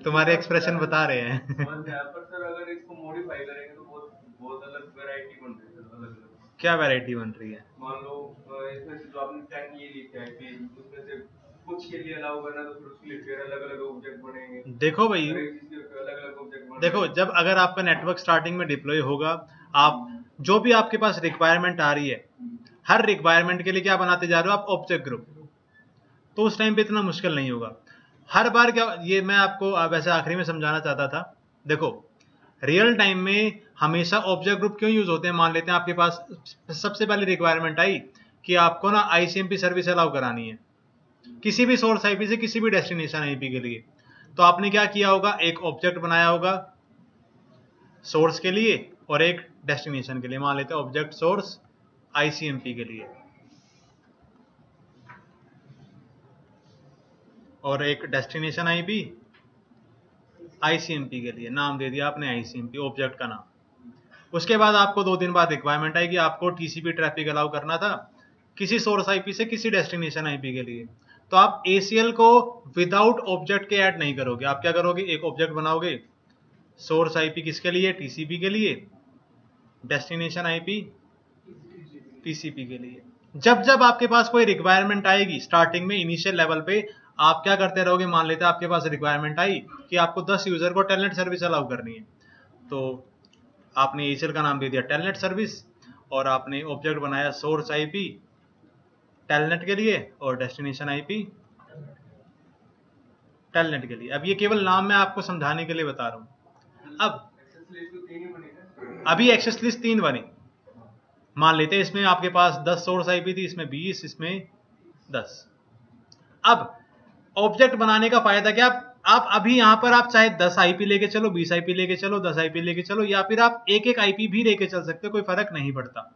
तुम्हारे एक्सप्रेशन बता रहे हैं। पर सर अगर इसको मॉडिफाई करेंगे तो बहुत बहुत अलग वैरायटी बन रही है, अलग अलग। क्या वैरायटी बन रही है? मान लो इसमें से जो आपने 10 ये लिखा है पेज, उसमें से कुछ के लिए अलाउ करना तो फिर उसके लिए फिर अलग अलग ऑब्जेक्ट बनेंगे। देखो भाई, हर एक चीज के अलग अलग ऑब्जेक्ट बनेंगे। देखो जब अगर आपका नेटवर्क स्टार्टिंग में डिप्लॉय होगा, आप जो भी आपके पास रिक्वायरमेंट आ रही है, हर रिक्वायरमेंट के लिए क्या बनाते जा रहे हो आप? Object group. तो उस टाइम पे इतना मुश्किल नहीं होगा। हर बार क्या, ये मैं आपको वैसे आखिरी में समझाना चाहता था। देखो रियल टाइम में हमेशा ऑब्जेक्ट ग्रुप क्यों यूज होते हैं? मान लेते हैं आपके पास सबसे पहले रिक्वायरमेंट आई कि आपको ना आईसीएमपी सर्विस अलाउ करानी है किसी भी सोर्स आईपी से किसी भी डेस्टिनेशन आईपी के लिए। तो आपने क्या किया होगा? एक ऑब्जेक्ट बनाया होगा सोर्स के लिए और एक डेस्टिनेशन के लिए। मान लेते हैं ऑब्जेक्ट सोर्स आईसीएमपी के लिए और एक डेस्टिनेशन आईपी आईसीएमपी के लिए। नाम दे दिया आपने आईसीएमपी, ऑब्जेक्ट का नाम। उसके बाद आपको 2 दिन बाद रिक्वायरमेंट आएगी, आपको टीसीपी ट्रैफिक अलाउ करना था किसी सोर्स आईपी से किसी डेस्टिनेशन आईपी के लिए। तो आप एसीएल को विदाउट ऑब्जेक्ट के ऐड नहीं करोगे। आप क्या करोगे? एक ऑब्जेक्ट बनाओगे सोर्स आईपी किसके लिए? टीसीपी के लिए, डेस्टिनेशन आईपी टीसीपी के लिए। जब जब आपके पास कोई रिक्वायरमेंट आएगी स्टार्टिंग में इनिशियल लेवल पे, आप क्या करते रहोगे? मान लेते हैं आपके पास रिक्वायरमेंट आई कि आपको 10 यूजर को टेलनेट सर्विस अलाउ करनी है, तो आपने एसीएल का नाम दे दिया टेलनेट सर्विस और आपने ऑब्जेक्ट बनाया सोर्स आईपी टेलनेट के लिए और डेस्टिनेशन आईपी टेलनेट के लिए। अब ये केवल नाम मैं आपको समझाने के लिए बता रहा हूं। अब अभी एक्सेस लिस्ट 3 बनी। मान लेते हैं इसमें आपके पास 10 सोर्स आईपी थी, इसमें 20, इसमें 10। अब ऑब्जेक्ट बनाने का फायदा क्या? आप अभी यहां पर आप चाहे 10 आईपी लेके चलो, 20 आईपी लेके चलो, 10 आईपी लेके चलो, या फिर आप एक एक आईपी भी लेके चल सकते हो, कोई फर्क नहीं पड़ता।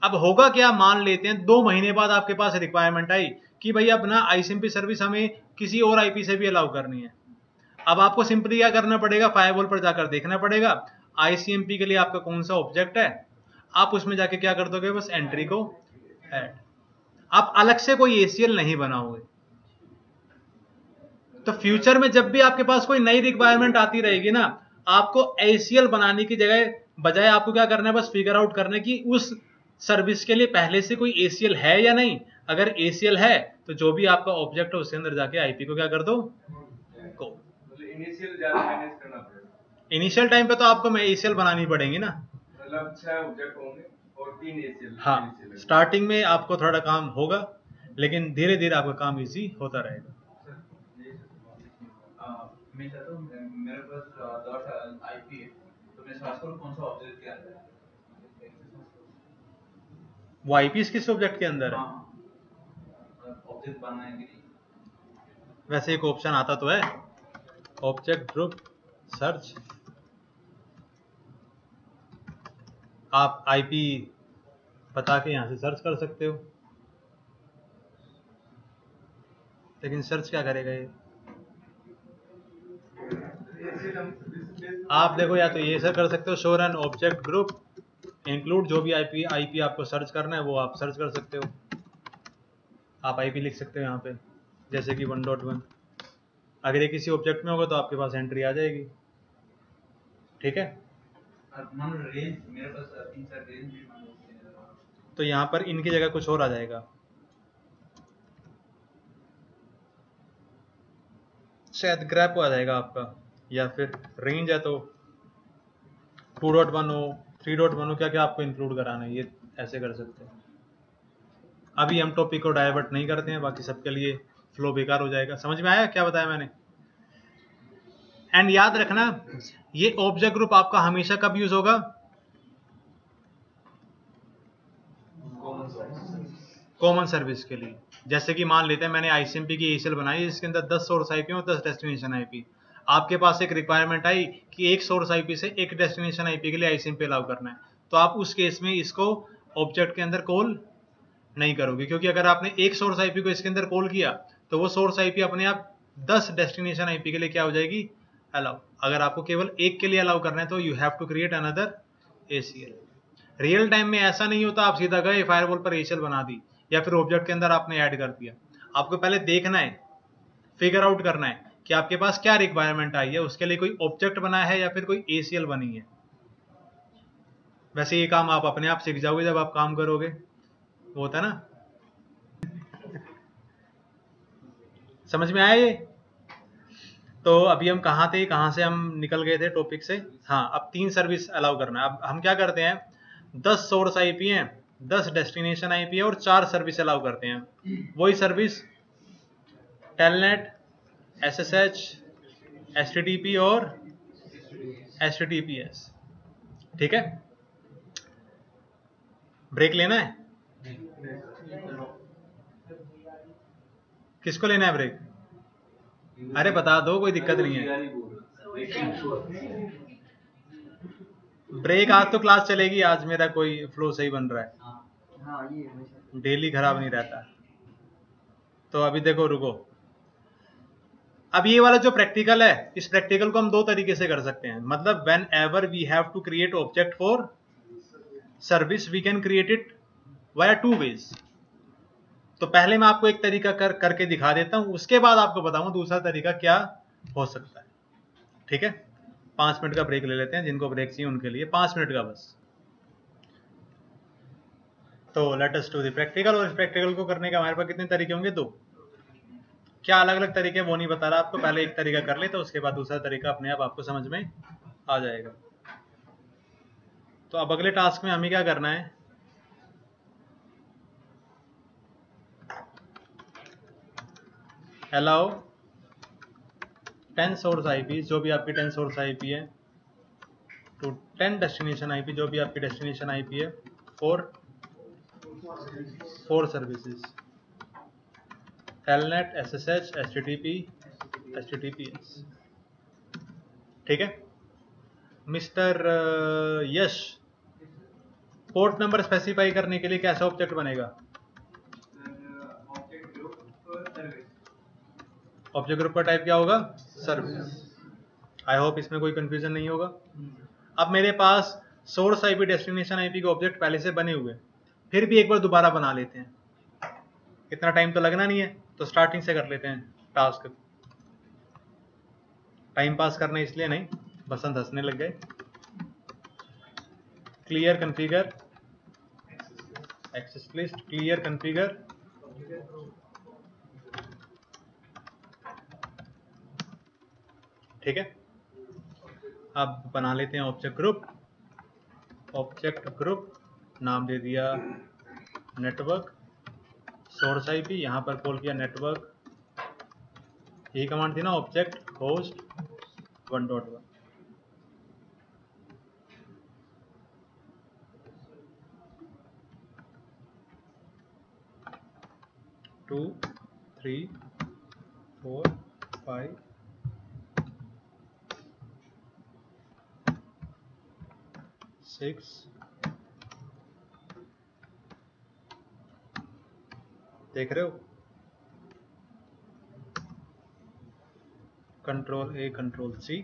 अब होगा क्या? मान लेते हैं 2 महीने बाद आपके पास रिक्वायरमेंट आई कि भाई अब ना आईसीएमपी सर्विस हमें किसी और आईपी से भी अलाउ करनी है। अब आपको सिंपली क्या करना पड़ेगा? फायरवॉल पर जाकर देखना पड़ेगा आईसीएमपी के लिए आपका कौन सा ऑब्जेक्ट है। आप उसमें जाके क्या कर दोगे? बस एंट्री को ऐड। आप अलग से कोई एसीएल नहीं बनाओगे। तो फ्यूचर में जब भी आपके पास कोई नई रिक्वायरमेंट आती रहेगी ना, आपको एसीएल बनाने की जगह बजाय आपको क्या करना है? बस फिगर आउट करना कि उस सर्विस के लिए पहले से कोई एसीएल है या नहीं। अगर एसीएल है तो जो भी आपका ऑब्जेक्ट है उसके अंदर जाके आईपी को क्या कर दो? को इनिशियल ज्यादा मैनेज करना पड़ेगा। इनिशियल टाइम पे तो आपको एसीएल बनानी पड़ेगी ना, मतलब 6 ऑब्जेक्ट होंगे और 3 एसीएल। हाँ स्टार्टिंग में आपको थोड़ा काम होगा, लेकिन धीरे धीरे आपका काम इजी होता रहेगा। मैं चाहता हूँ मेरे पास डॉट आईपी है, तो मैं सर्च करूँ कौन सा ऑब्जेक्ट के अंदर है। वो आईपीस किस ऑब्जेक्ट के अंदर है? ऑब्जेक्ट बनाने के लिए वैसे एक ऑप्शन आता तो है, ऑब्जेक्ट ग्रुप सर्च। आप आईपी बता के यहां से सर्च कर सकते हो, लेकिन सर्च क्या करेगा ये? आप देखो, या तो ये सर कर सकते हो show run object group include, जो भी आईपी आपको सर्च करना है वो आप सर्च कर सकते हो। आप आईपी लिख सकते हो यहाँ पे, जैसे कि 1.1। अगर ये किसी ऑब्जेक्ट में होगा तो आपके पास एंट्री आ जाएगी। ठीक है, मान लो रेंज मेरे पास 3-4 रेंज भी मान लो, तो यहाँ पर इनकी जगह कुछ और आ जाएगा, शायद ग्रैप आ जाएगा आपका, या फिर रेंज है तो 2.1 हो, 3.1 हो, क्या क्या आपको इंक्लूड कराना है, ये ऐसे कर सकते हैं। अभी हम टॉपिक को डाइवर्ट नहीं करते हैं, बाकी सबके लिए फ्लो बेकार हो जाएगा। समझ में आया क्या बताया मैंने? एंड याद रखना ये ऑब्जेक्ट ग्रुप आपका हमेशा कब यूज होगा? कॉमन सर्विस के लिए। जैसे कि मान लेते हैं मैंने आईसीएमपी की एसीएल बनाई, इसके अंदर 10 सोर्स आईपी और 10 डेस्टिनेशन आईपी। आपके पास एक रिक्वायरमेंट आई कि एक सोर्स आईपी से एक डेस्टिनेशन आईपी के लिए आईसीएमपी अलाउ करना है, तो आप उस केस में इसको ऑब्जेक्ट के अंदर कॉल नहीं करोगे, क्योंकि अगर आपने एक सोर्स आईपी को इसके अंदर कॉल किया तो वो सोर्स आईपी अपने आप 10 डेस्टिनेशन आईपी के लिए क्या हो जाएगी? अलाउ। अगर आपको केवल एक के लिए अलाउ करना है तो you have to create another ACL. Real time में ऐसा नहीं होता आप सीधा गए फायरवॉल पर एसीएल बना दी या फिर ऑब्जेक्ट के अंदर आपने ऐड कर दिया। आपको पहले देखना है, फिगर आउट करना है कि आपके पास क्या रिक्वायरमेंट आई है, उसके लिए कोई ऑब्जेक्ट बना है या फिर कोई एसीएल बनी है। वैसे ये काम आप अपने आप सीख जाओगे जब आप काम करोगे, वो होता है ना। समझ में आया ये? तो अभी हम कहाँ थे, कहाँ से हम निकल गए थे टॉपिक से? हाँ, अब 3 सर्विस अलाउ करना है। अब हम क्या करते हैं, 10 सोर्स आईपी हैं, 10 डेस्टिनेशन आईपी है और 4 सर्विस अलाउ करते हैं। वही सर्विस टेलनेट, एसएसएच, एचटीटीपी और एचटीटीपीएस। ठीक है, ब्रेक लेना है? किसको लेना है ब्रेक? अरे बता दो, कोई दिक्कत नहीं है। ब्रेक आज तो क्लास चलेगी, आज मेरा कोई फ्लो सही बन रहा है, डेली खराब नहीं रहता। तो अभी देखो, रुको। अब ये वाला जो प्रैक्टिकल है, इस प्रैक्टिकल को हम 2 तरीके से कर सकते हैं। मतलब whenever we have to create object for service we can create it via 2 ways. तो पहले मैं आपको एक तरीका करके दिखा देता हूं, उसके बाद आपको बताऊंगा दूसरा तरीका क्या हो सकता है। ठीक है, 5 मिनट का ब्रेक ले लेते हैं, जिनको ब्रेक चाहिए उनके लिए 5 मिनट का बस। तो let us do the practical. और इस प्रैक्टिकल को करने का हमारे पास कितने तरीके होंगे? 2। क्या अलग अलग तरीके वो नहीं बता रहा आपको, पहले एक तरीका कर ले तो उसके बाद दूसरा तरीका अपने आप आपको समझ में आ जाएगा। तो अब अगले टास्क में हमें क्या करना है, अलाउ 10 सोर्स आईपी, जो भी आपकी 10 सोर्स आईपी है, टू 10 डेस्टिनेशन आईपी, जो भी आपकी डेस्टिनेशन आईपी है, for 4 services telnet, SSH, HTTP, HTTPS. ठीक है मिस्टर यश, पोर्ट नंबर स्पेसिफाई करने के लिए कैसा ऑब्जेक्ट बनेगा? ऑब्जेक्ट ग्रुप का टाइप क्या होगा? सर्विस। आई होप इसमें कोई कंफ्यूजन नहीं होगा। अब मेरे पास सोर्स आईपी, डेस्टिनेशन आईपी के ऑब्जेक्ट पहले से बने हुए, फिर भी एक बार दोबारा बना लेते हैं, इतना टाइम तो लगना नहीं है, तो स्टार्टिंग से कर लेते हैं टास्क। टाइम पास करना इसलिए नहीं, बसंत हंसने लग गए। Clear configure access list, clear configure ठीक है। अब बना लेते हैं ऑब्जेक्ट ग्रुप। ऑब्जेक्ट ग्रुप नाम दे दिया नेटवर्क, सोर्स आईपी, यहां पर कॉल किया नेटवर्क, यही कमांड थी ना, ऑब्जेक्ट होस्ट 1.1। टू 3 4 5 6 देख रहे हो, कंट्रोल ए कंट्रोल सी,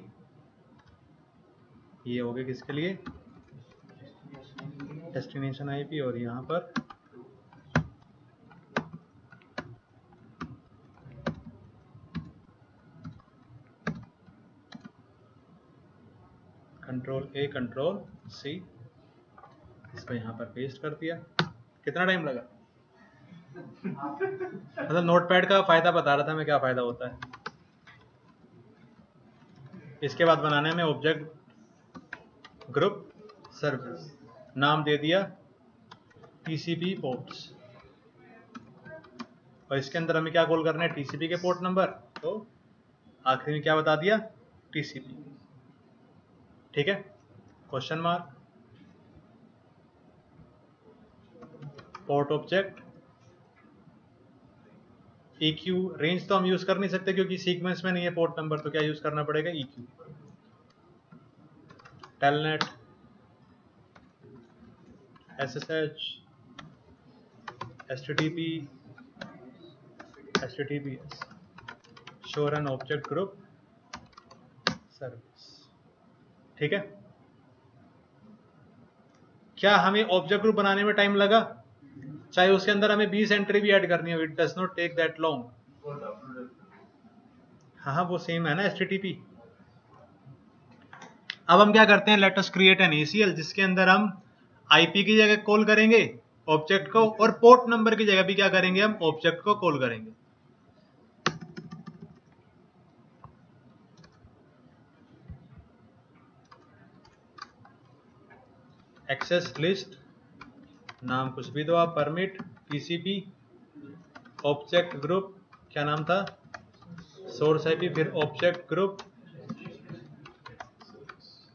ये हो गया किसके लिए? Destination IP. और यहाँ पर कंट्रोल ए कंट्रोल सी, इसको यहाँ पर पेस्ट कर दिया। कितना टाइम लगा? मतलब नोटपैड का फायदा बता रहा था मैं, क्या फायदा होता है। इसके बाद बनाने में ऑब्जेक्ट ग्रुप सर्विस, नाम दे दिया टीसीपी पोर्ट्स, और इसके अंदर हमें क्या कॉल करना है? टीसीपी के पोर्ट नंबर। तो आखिरी में क्या बता दिया? टीसीपी। ठीक है, question mark. Port object EQ range तो हम यूज कर नहीं सकते क्योंकि सीक्वेंस में नहीं है पोर्ट नंबर, तो क्या यूज करना पड़ेगा EQ। Telnet, SSH, HTTP, HTTPS, show run object group service. ठीक है, क्या हमें ऑब्जेक्ट ग्रुप बनाने में टाइम लगा? चाहे उसके अंदर हमें 20 एंट्री भी ऐड करनी हो, it does not take that long. हाँ वो सेम है ना HTTP। अब हम क्या करते हैं, let us create an ACL जिसके अंदर हम IP की जगह कॉल करेंगे ऑब्जेक्ट को, और पोर्ट नंबर की जगह भी क्या करेंगे, हम ऑब्जेक्ट को कॉल करेंगे। एक्सेस लिस्ट, नाम कुछ भी दो आप, परमिट TCP, ऑब्जेक्ट ग्रुप क्या नाम था, सोर्स IP, फिर ऑब्जेक्ट ग्रुप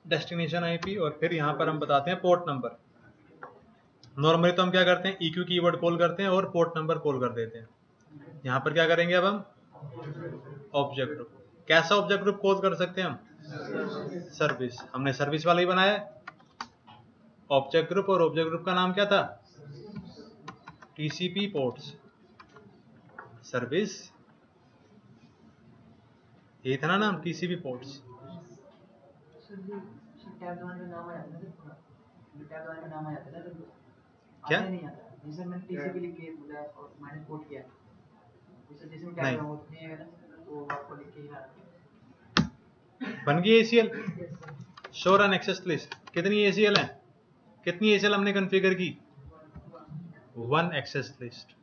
डेस्टिनेशन IP, और फिर यहां पर हम बताते हैं पोर्ट नंबर। नॉर्मली तो हम क्या करते हैं, EQ कीवर्ड कॉल करते हैं और पोर्ट नंबर कॉल कर देते हैं। यहां पर क्या करेंगे अब हम ऑब्जेक्ट ग्रुप। कैसा ऑब्जेक्ट ग्रुप कॉल कर सकते हैं हम, सर्विस। हमने सर्विस वाला ही बनाया ऑब्जेक्ट ग्रुप, और ऑब्जेक्ट ग्रुप का नाम क्या था, TCP पोर्ट्स सर्विस, ये था ना नाम, TCP पोर्ट्स। क्या नहीं आता जैसे मैंने TCP लिख के बोला और मैंने कोड किया, जैसे में नहीं टैग नहीं है ना, तो आपको लिख के ही आना। बन गई ACL। Show run access list, कितनी ACL है, कितनी ACL हमने कॉन्फ़िगर की, 1 एक्सेस लिस्ट।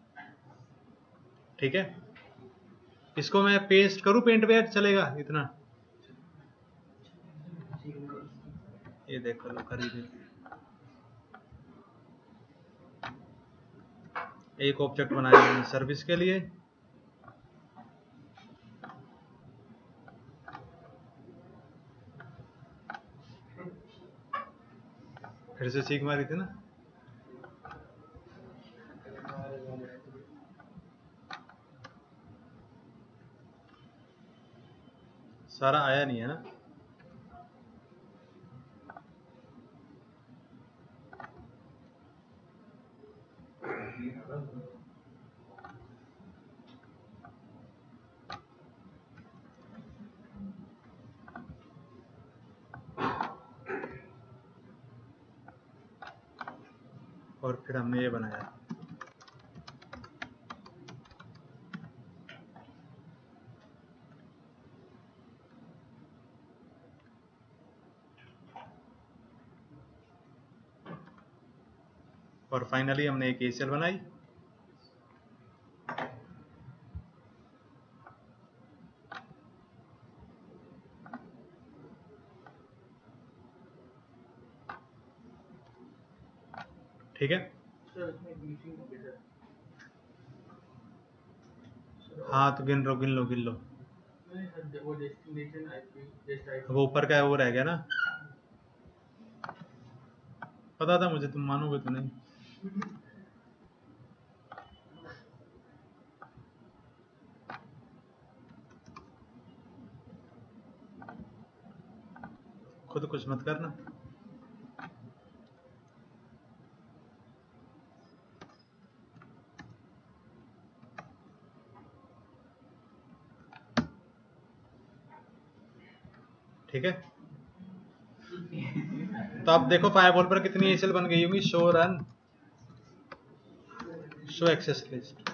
ठीक है, इसको मैं पेस्ट करूं पेंट पे, चलेगा इतना, ये देखो लो कर ही दे। एक ऑब्जेक्ट बनाया मैंने सर्विस के लिए, फिर से सीख मारी थी ना। सारा आया नहीं है ना, और फिर हमने ये बनाया। और फाइनली हमने एक ACL बनाई। ठीक है, हाँ तो गिन लो गिन लो गिन लो, वो डेस्टिनेशन IP वो ऊपर का है वो रह गया ना, पता था मुझे, तुम मानोगे तो नहीं। खुद कुछ मत करना। ठीक है, तो अब देखो फायरवॉल पर कितनी ACL बन गई होंगी, show run show access list.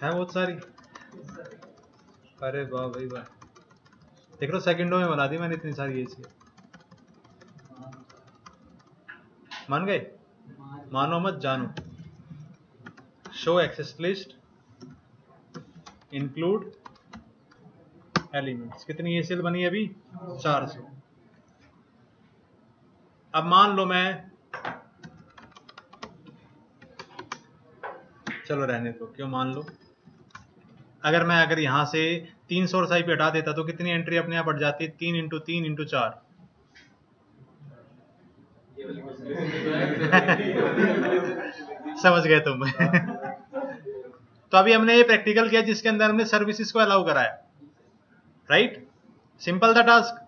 है बहुत सारी, अरे वाह भाई वाह, देख लो सेकंडों में बना दी मैंने इतनी सारी ACL। मान गए, मानो मत जानो। Show access list include elements, कितनी ACL बनी अभी, 400। अब मान लो मैं, चलो रहने दो, क्यों मान लो, अगर यहाँ से 3 सोर्स आईपी हटा देता तो कितनी एंट्री अपने आप हट जाती? 3 × 3 × 4। समझ गए तुम? तो अभी हमने ये प्रैक्टिकल किया जिसके अंदर हमने सर्विसेज को अलाउ कराया, राइट? सिंपल था टास्क।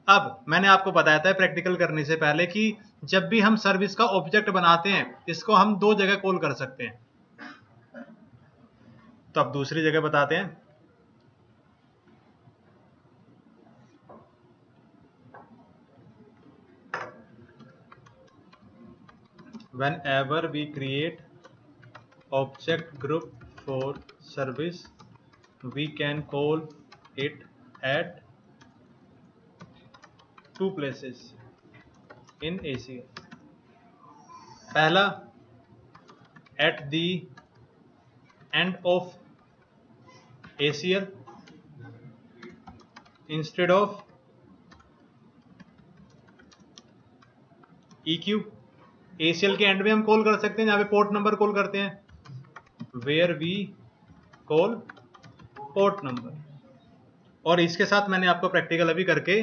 अब मैंने आपको बताया था प्रैक्टिकल करने से पहले कि जब भी हम सर्विस का ऑब्जेक्ट बनाते हैं इसको हम 2 जगह कॉल कर सकते हैं। तो अब दूसरी जगह बताते हैं। Whenever we create object group for service, we can call it at 2 places in ACL. पहला, at the end of ACL instead of EQ. ACL के एंड में हम कॉल कर सकते हैं जहां पे पोर्ट नंबर कॉल करते हैं, where we call port number. और इसके साथ मैंने आपको प्रैक्टिकल अभी करके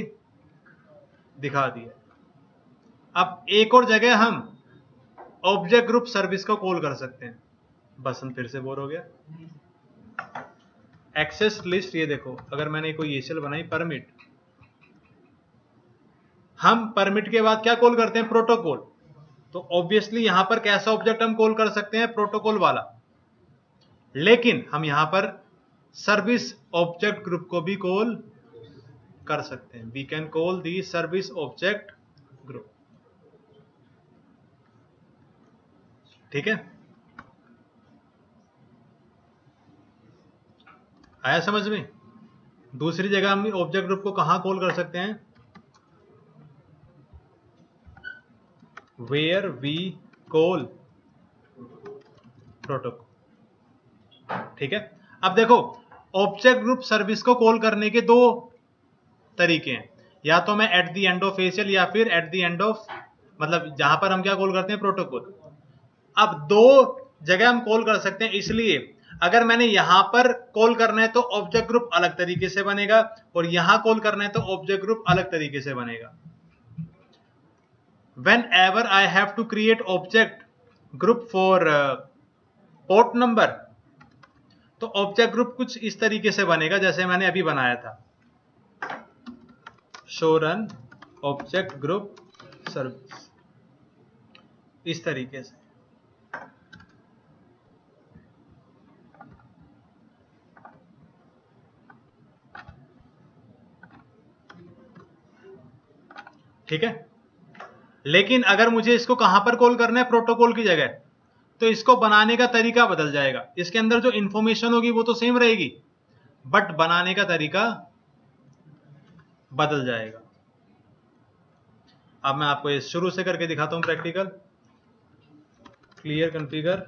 दिखा दिया। अब एक और जगह हम ऑब्जेक्ट ग्रुप सर्विस को कॉल कर सकते हैं। बस हम फिर से बोर हो गया। एक्सेस लिस्ट, ये देखो, अगर मैंने कोई एसीएल बनाई परमिट, हम परमिट के बाद क्या कॉल करते हैं? प्रोटोकॉल। तो ऑब्वियसली यहां पर कैसा ऑब्जेक्ट हम कॉल कर सकते हैं? प्रोटोकॉल वाला। लेकिन हम यहां पर सर्विस ऑब्जेक्ट ग्रुप को भी कॉल कर सकते हैं। We can call the service object group. ठीक है, आया समझ में? दूसरी जगह हम ऑब्जेक्ट ग्रुप को कहां कॉल कर सकते हैं? Where we call protocol. ठीक है, अब देखो ऑब्जेक्ट ग्रुप सर्विस को कॉल करने के 2 तरीके हैं। या तो मैं at the end of ACL या फिर एट द एंड ऑफ, मतलब जहां पर हम क्या कॉल करते हैं? प्रोटोकॉल। अब 2 जगह हम कॉल कर सकते हैं, इसलिए अगर मैंने यहां पर कॉल करना है तो ऑब्जेक्ट ग्रुप अलग तरीके से बनेगा और यहां कॉल करना है तो ऑब्जेक्ट ग्रुप अलग तरीके से बनेगा। Whenever I have to create object group for port number, तो ऑब्जेक्ट ग्रुप कुछ इस तरीके से बनेगा जैसे मैंने अभी बनाया था, show run object group service, इस तरीके से। ठीक है, लेकिन अगर मुझे इसको कहां पर कॉल करना है? प्रोटोकॉल की जगह, तो इसको बनाने का तरीका बदल जाएगा। इसके अंदर जो इंफॉर्मेशन होगी वो तो सेम रहेगी, बट बनाने का तरीका बदल जाएगा। अब मैं आपको ये शुरू से करके दिखाता हूं practical. Clear configure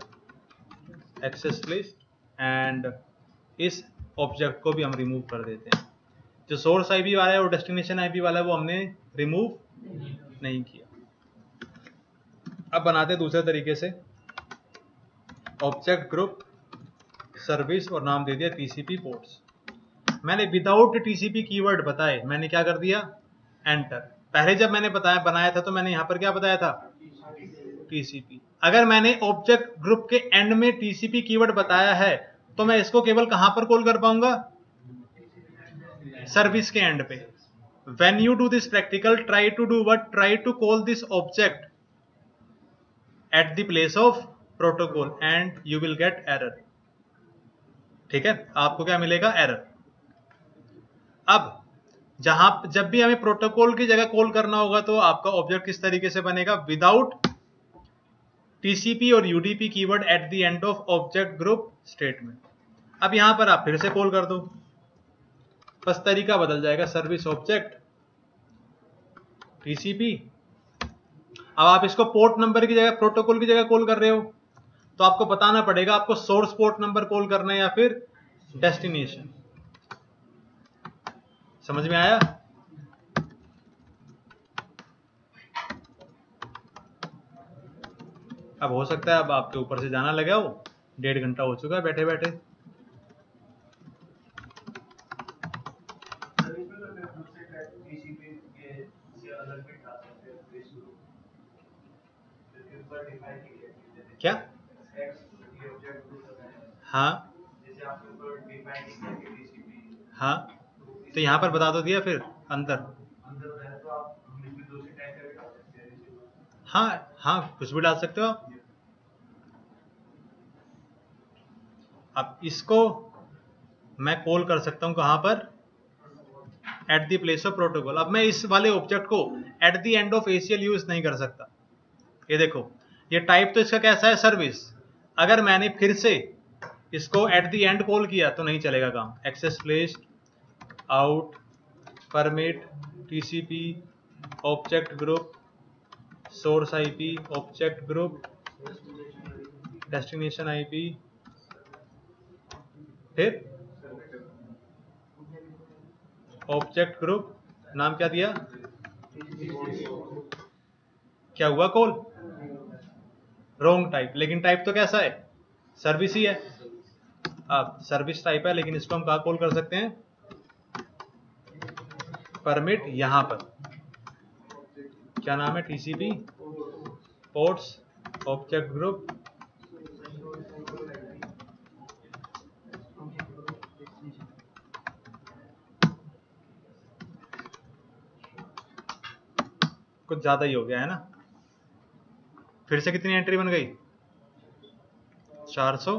access list, and इस ऑब्जेक्ट को भी हम रिमूव कर देते हैं। जो सोर्स आईपी वाला है और डेस्टिनेशन आईपी वाला है वो हमने रिमूव नहीं किया। अब बनाते दूसरे तरीके से, ऑब्जेक्ट ग्रुप सर्विस और नाम दे दिया टीसीपी पोर्ट्स। मैंने विदाउट टीसीपी कीवर्ड बताए, मैंने क्या कर दिया? एंटर। पहले जब मैंने बनाया था तो मैंने यहां पर क्या बताया था? टीसीपी। अगर मैंने ऑब्जेक्ट ग्रुप के एंड में टीसीपी कीवर्ड बताया है तो मैं इसको केवल कहां पर कॉल कर पाऊंगा? सर्विस के एंड पे। When you do this practical, try to do what? Try to call this object at the place of protocol and you will get error. ठीक है, आपको क्या मिलेगा? एरर। अब जब भी हमें प्रोटोकॉल की जगह कॉल करना होगा तो आपका ऑब्जेक्ट किस तरीके से बनेगा? विदाउट टीसीपी और UDP keyword eight the end of object group statement. अब यहां पर आप फिर से कॉल कर दो, बस तरीका बदल जाएगा, सर्विस ऑब्जेक्ट टीसीपी। अब आप इसको पोर्ट नंबर की जगह प्रोटोकॉल की जगह कॉल कर रहे हो तो आपको बताना पड़ेगा आपको सोर्स पोर्ट नंबर कॉल करना है या फिर डेस्टिनेशन। समझ में आया? अब हो सकता है अब आपके ऊपर से जाना लगा हो, 1.5 घंटा हो चुका है बैठे बैठे। क्या? हाँ हाँ, तो यहाँ पर बता दो दिया फिर अंतर। हाँ हाँ, कुछ भी डाल सकते हो आप। अब इसको मैं कॉल कर सकता हूँ कहाँ पर? At the place of protocol. अब मैं इस वाले ऑब्जेक्ट को eight the end of ACL use नहीं कर सकता। ये देखो, ये टाइप तो इसका कैसा है? सर्विस। अगर मैंने फिर से इसको एट द एंड कॉल किया तो नहीं चलेगा काम। Access placed, out, permit, TCP, object group, source IP, object group, destination IP, फिर ऑब्जेक्ट ग्रुप, नाम क्या दिया? क्या हुआ? Call wrong type. लेकिन टाइप तो कैसा है? सर्विस ही है। अब सर्विस टाइप है, लेकिन इसको हम कहाँ कॉल कर सकते हैं? परमिट, यहां पर क्या नाम है? TCP पोर्ट्स, ऑब्जेक्ट ग्रुप, कुछ ज्यादा ही हो गया है ना। फिर से कितनी एंट्री बन गई? 400।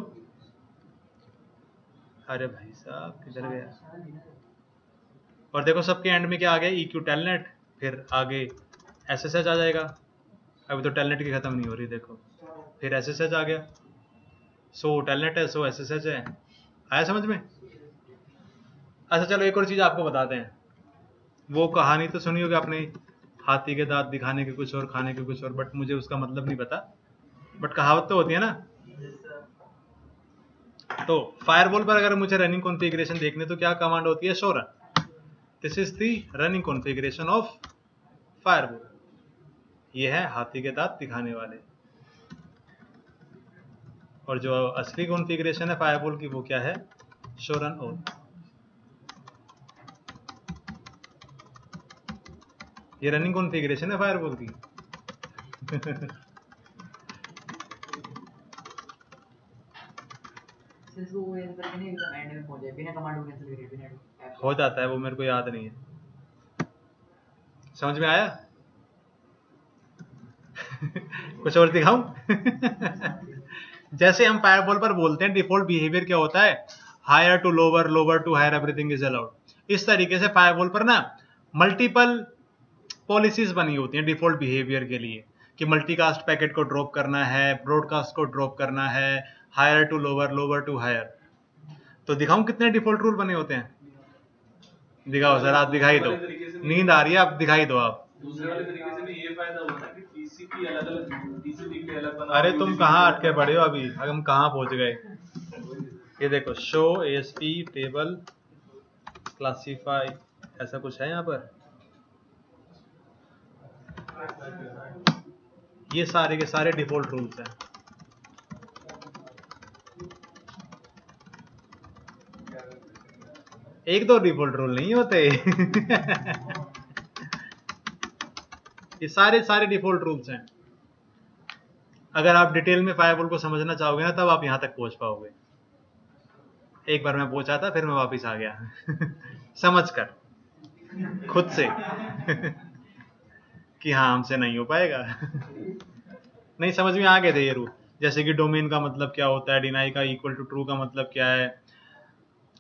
अरे भाई साहब किधर गया? और देखो सबके एंड में क्या आ गया? EQ टेलनेट, फिर आगे SSH आ जाएगा। अभी तो टेलनेट की खत्म नहीं हो रही, देखो फिर SSH आ गया। सो टेलनेट है, सो SSH है। आया समझ में? अच्छा चलो एक और चीज आपको बताते हैं। वो कहानी तो सुनी होगी आपने, हाथी के दांत दिखाने के कुछ और खाने के कुछ और, बट मुझे उसका मतलब नहीं पता, बट कहावत तो होती है ना। तो फायरवॉल पर अगर मुझे रनिंग कॉन्फ़िगरेशन देखने तो क्या कमांड होती है? Show run. This is the running configuration of firewall. ये है हाथी के दांत दिखाने वाले। और जो असली कॉन्फ़िगरेशन है फायरवॉल की वो क्या है? Show run all. ये रनिंग कॉन्फ़िगरेशन है फायरवॉल की। सिंस वो कैंसिल करके नहीं एकदम एंड में पहुंच जाए बिना कमांड को कैंसिल करे बिना हो जाता है वो, मेरे को याद नहीं है। समझ में आया? कुछ और दिखाऊं? जैसे हम फायरवॉल पर बोलते हैं डिफॉल्ट बिहेवियर क्या होता है? Higher to lower, lower to higher, everything is allowed. इस तरीके से फायरवॉल पर ना मल्टीपल पॉलिसीज बनी होती हैं डिफॉल्ट बिहेवियर के लिए, कि मल्टीकास्ट पैकेट को ड्रॉप करना है, ब्रॉडकास्ट को ड्रॉप करना है, higher to lower, lower to higher. तो दिखाऊं कितने डिफॉल्ट रूल बने होते हैं? दिखाओ सर, आप दिखाई दो। नींद आ रही है, आप दिखाई दो आप। दूसरे वाले तरीके से भी ये फायदा होता है कि TCP अलग अलग, TCP के लिए अलग बना। अरे तुम कहाँ अटके पड़े हो अभी? हम कहाँ पहुंच गए? ये देखो, शो ASP टेबल क्लासीफाई, ऐसा कुछ है यहाँ पर। ये सारे के सारे डिफॉल्ट रूल्स हैं। एक दो डिफॉल्ट रूल नहीं होते। ये सारे सारे डिफॉल्ट रूल्स हैं। अगर आप डिटेल में फायरवॉल को समझना चाहोगे ना, तब आप यहाँ तक पहुंच पाओगे। एक बार मैं पहुंचा था, फिर मैं वापस आ गया। समझ कर खुद से कि हाँ हमसे नहीं हो पाएगा। नहीं, समझ में आ गए थे ये रूल। जैसे कि डोमेन का मतलब क्या होता है, डिनाई का इक्वल टू ट्रू का मतलब क्या है,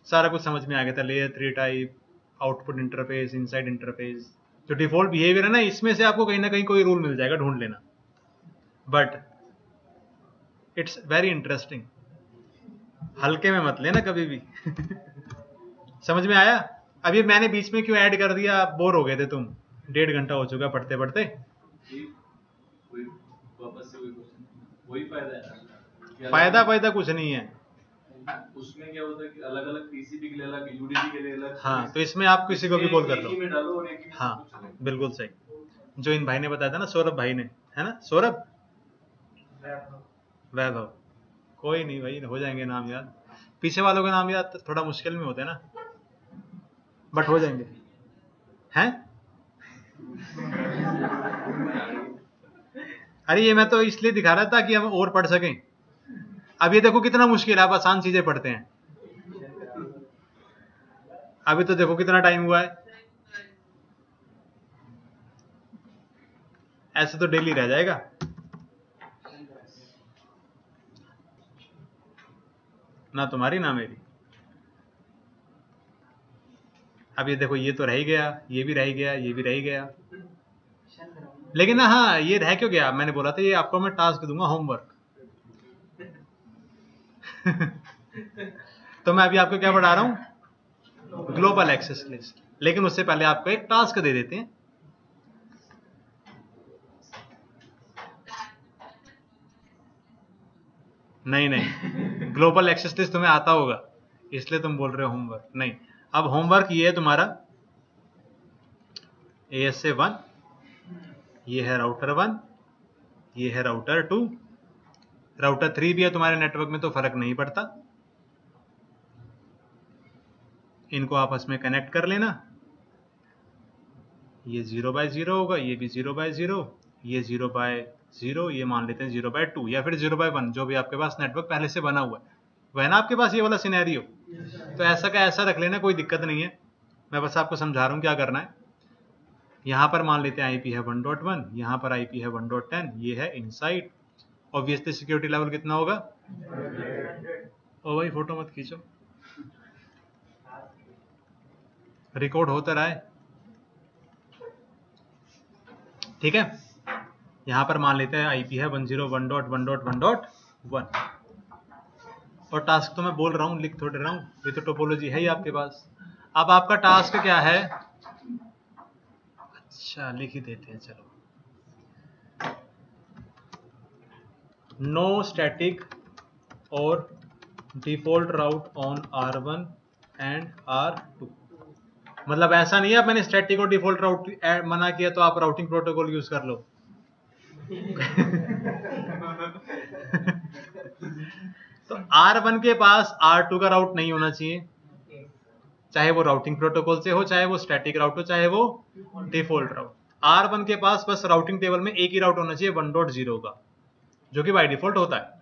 सारा कुछ समझ में आ गया था। Layer 3 type, output interface, inside interface, जो डिफॉल्ट बिहेवियर है ना, इसमें से आपको कहीं ना कहीं कोई रूल मिल जाएगा, ढूंढ लेना। बट इट्स वेरी इंटरेस्टिंग, हल्के में मत लेना कभी भी। समझ में आया? अभी मैंने बीच में क्यों ऐड कर दिया? बोर हो गए थे तुम? 1.5 घंटा हो चुका पढ़ते पढ़ते। वही फायदा है। फायदा कुछ नहीं है उसमें क्या होता है कि अलग अलग TCP के लिए अलग, UDP के लिए अलग। हाँ, तो इसमें आप किसी को भी कॉल कर लो। में डालो और एक हाँ बिल्कुल सही, जो इन भाई ने बताया था ना, सौरभ भाई ने, है ना? सौरभ, वैभव, कोई नहीं भाई, हो जाएंगे नाम याद। पीछे वालों का नाम याद तो थोड़ा मुश्किल में होता है ना, बट हो जाएंगे। हैं? अरे ये मैं तो इसलिए दिखा रहा था कि हम और पढ़ सकें। अब ये देखो कितना मुश्किल है, आप आसान चीजें पढ़ते हैं। अभी तो देखो कितना टाइम हुआ है, ऐसे तो डेली रह जाएगा। ना तुम्हारी ना मेरी। अब ये देखो, ये तो रह ही गया, ये भी रह गया, ये भी रह गया। लेकिन ना हाँ, ये रह क्यों गया, मैंने बोला था ये आपको मैं टास्क दूंगा, होमवर्क। तो मैं अभी आपको क्या पढ़ा रहा हूं, ग्लोबल एक्सेस लिस्ट। लेकिन उससे पहले आपको एक टास्क दे देते हैं। नहीं नहीं, ग्लोबल एक्सेस लिस्ट तुम्हें आता होगा, इसलिए तुम बोल रहे हो होमवर्क। नहीं, अब होमवर्क ये है तुम्हारा ASA1, ये है राउटर 1, ये है राउटर 2, राउटर 3 भी है तुम्हारे नेटवर्क में तो फर्क नहीं पड़ता। इनको आपस में कनेक्ट कर लेना। ये 0/0 होगा, ये भी 0/0, ये 0/0, ये मान लेते हैं 0/2 या फिर 0/1, जो भी आपके पास नेटवर्क पहले से बना हुआ है। वह ना आपके पास ये वाला सिनेरियो, तो ऐसा का ऐसा रख लेना, कोई दिक्कत नहीं है। मैं बस आपको समझा रहा हूँ क्या करना है। यहाँ पर मान लेते हैं IP है 1.1, यहाँ पर IP है 1.10, ये है इनसाइड। ऑब्वियसली सिक्योरिटी लेवल कितना होगा, ओ भाई फोटो मत खींचो, रिकॉर्ड होता रहा है, ठीक है। यहाँ पर मान लेते हैं IP है 101.1.1.1 और टास्क तो मैं बोल रहा हूँ, लिख थोड़े रहा हूँ, ये तो टोपोलॉजी है ही आपके पास। अब आपका टास्क क्या है, अच्छा लिख ही देते हैं चलो। नो स्टैटिक और default route on R1 and R2। मतलब ऐसा नहीं है मैंने स्टैटिक और डिफॉल्ट राउट मना किया तो आप राउटिंग प्रोटोकॉल यूज कर लो। तो R1 के पास R2 का राउट नहीं होना चाहिए, चाहे वो राउटिंग प्रोटोकॉल से हो, चाहे वो स्टैटिक राउट हो, चाहे वो डिफॉल्ट राउट। R1 के पास बस राउटिंग टेबल में एक ही राउट होना चाहिए 1.0 का, जो कि बाय डिफॉल्ट होता है।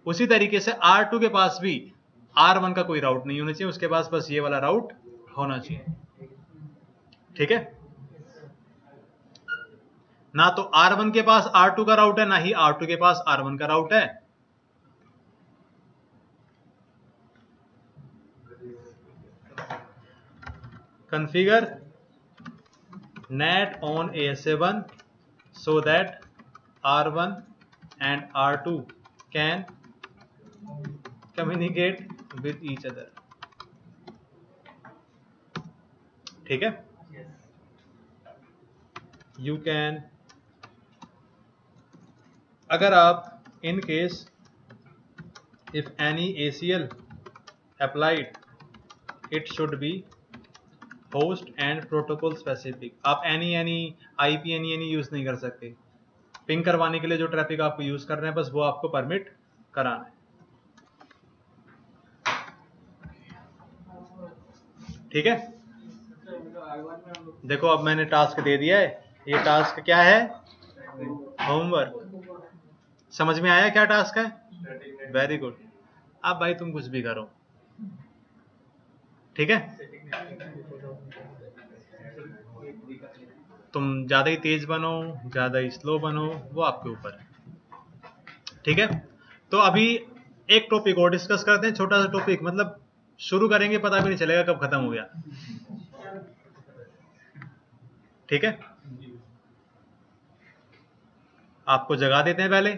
उसी तरीके से R2 के पास भी R1 का कोई राउट नहीं होना चाहिए, उसके पास बस ये वाला राउट होना चाहिए, ठीक है ना। तो R1 के पास R2 का राउट है, ना ही R2 के पास R1 का राउट है। Configure NAT on ASA1 so that R1 and R2 can communicate with each other, ठीक है। You can, अगर आप in case if any ACL applied it should be host and protocol specific. आप any IP any use नहीं कर सकते। Ping करवाने के लिए जो ट्रैफिक आपको यूज कर रहे हैं बस वो आपको परमिट कराना है, ठीक है। देखो अब मैंने टास्क दे दिया है, ये टास्क क्या है, होमवर्क। समझ में आया क्या टास्क है, वेरी गुड। अब भाई तुम कुछ भी करो, ठीक है। तुम ज्यादा ही तेज बनो, ज्यादा ही स्लो बनो, वो आपके ऊपर है, ठीक है। तो अभी एक टॉपिक और डिस्कस करते हैं, छोटा सा टॉपिक, मतलब शुरू करेंगे पता भी नहीं चलेगा कब खत्म हो गया, ठीक है। आपको जगा देते हैं पहले।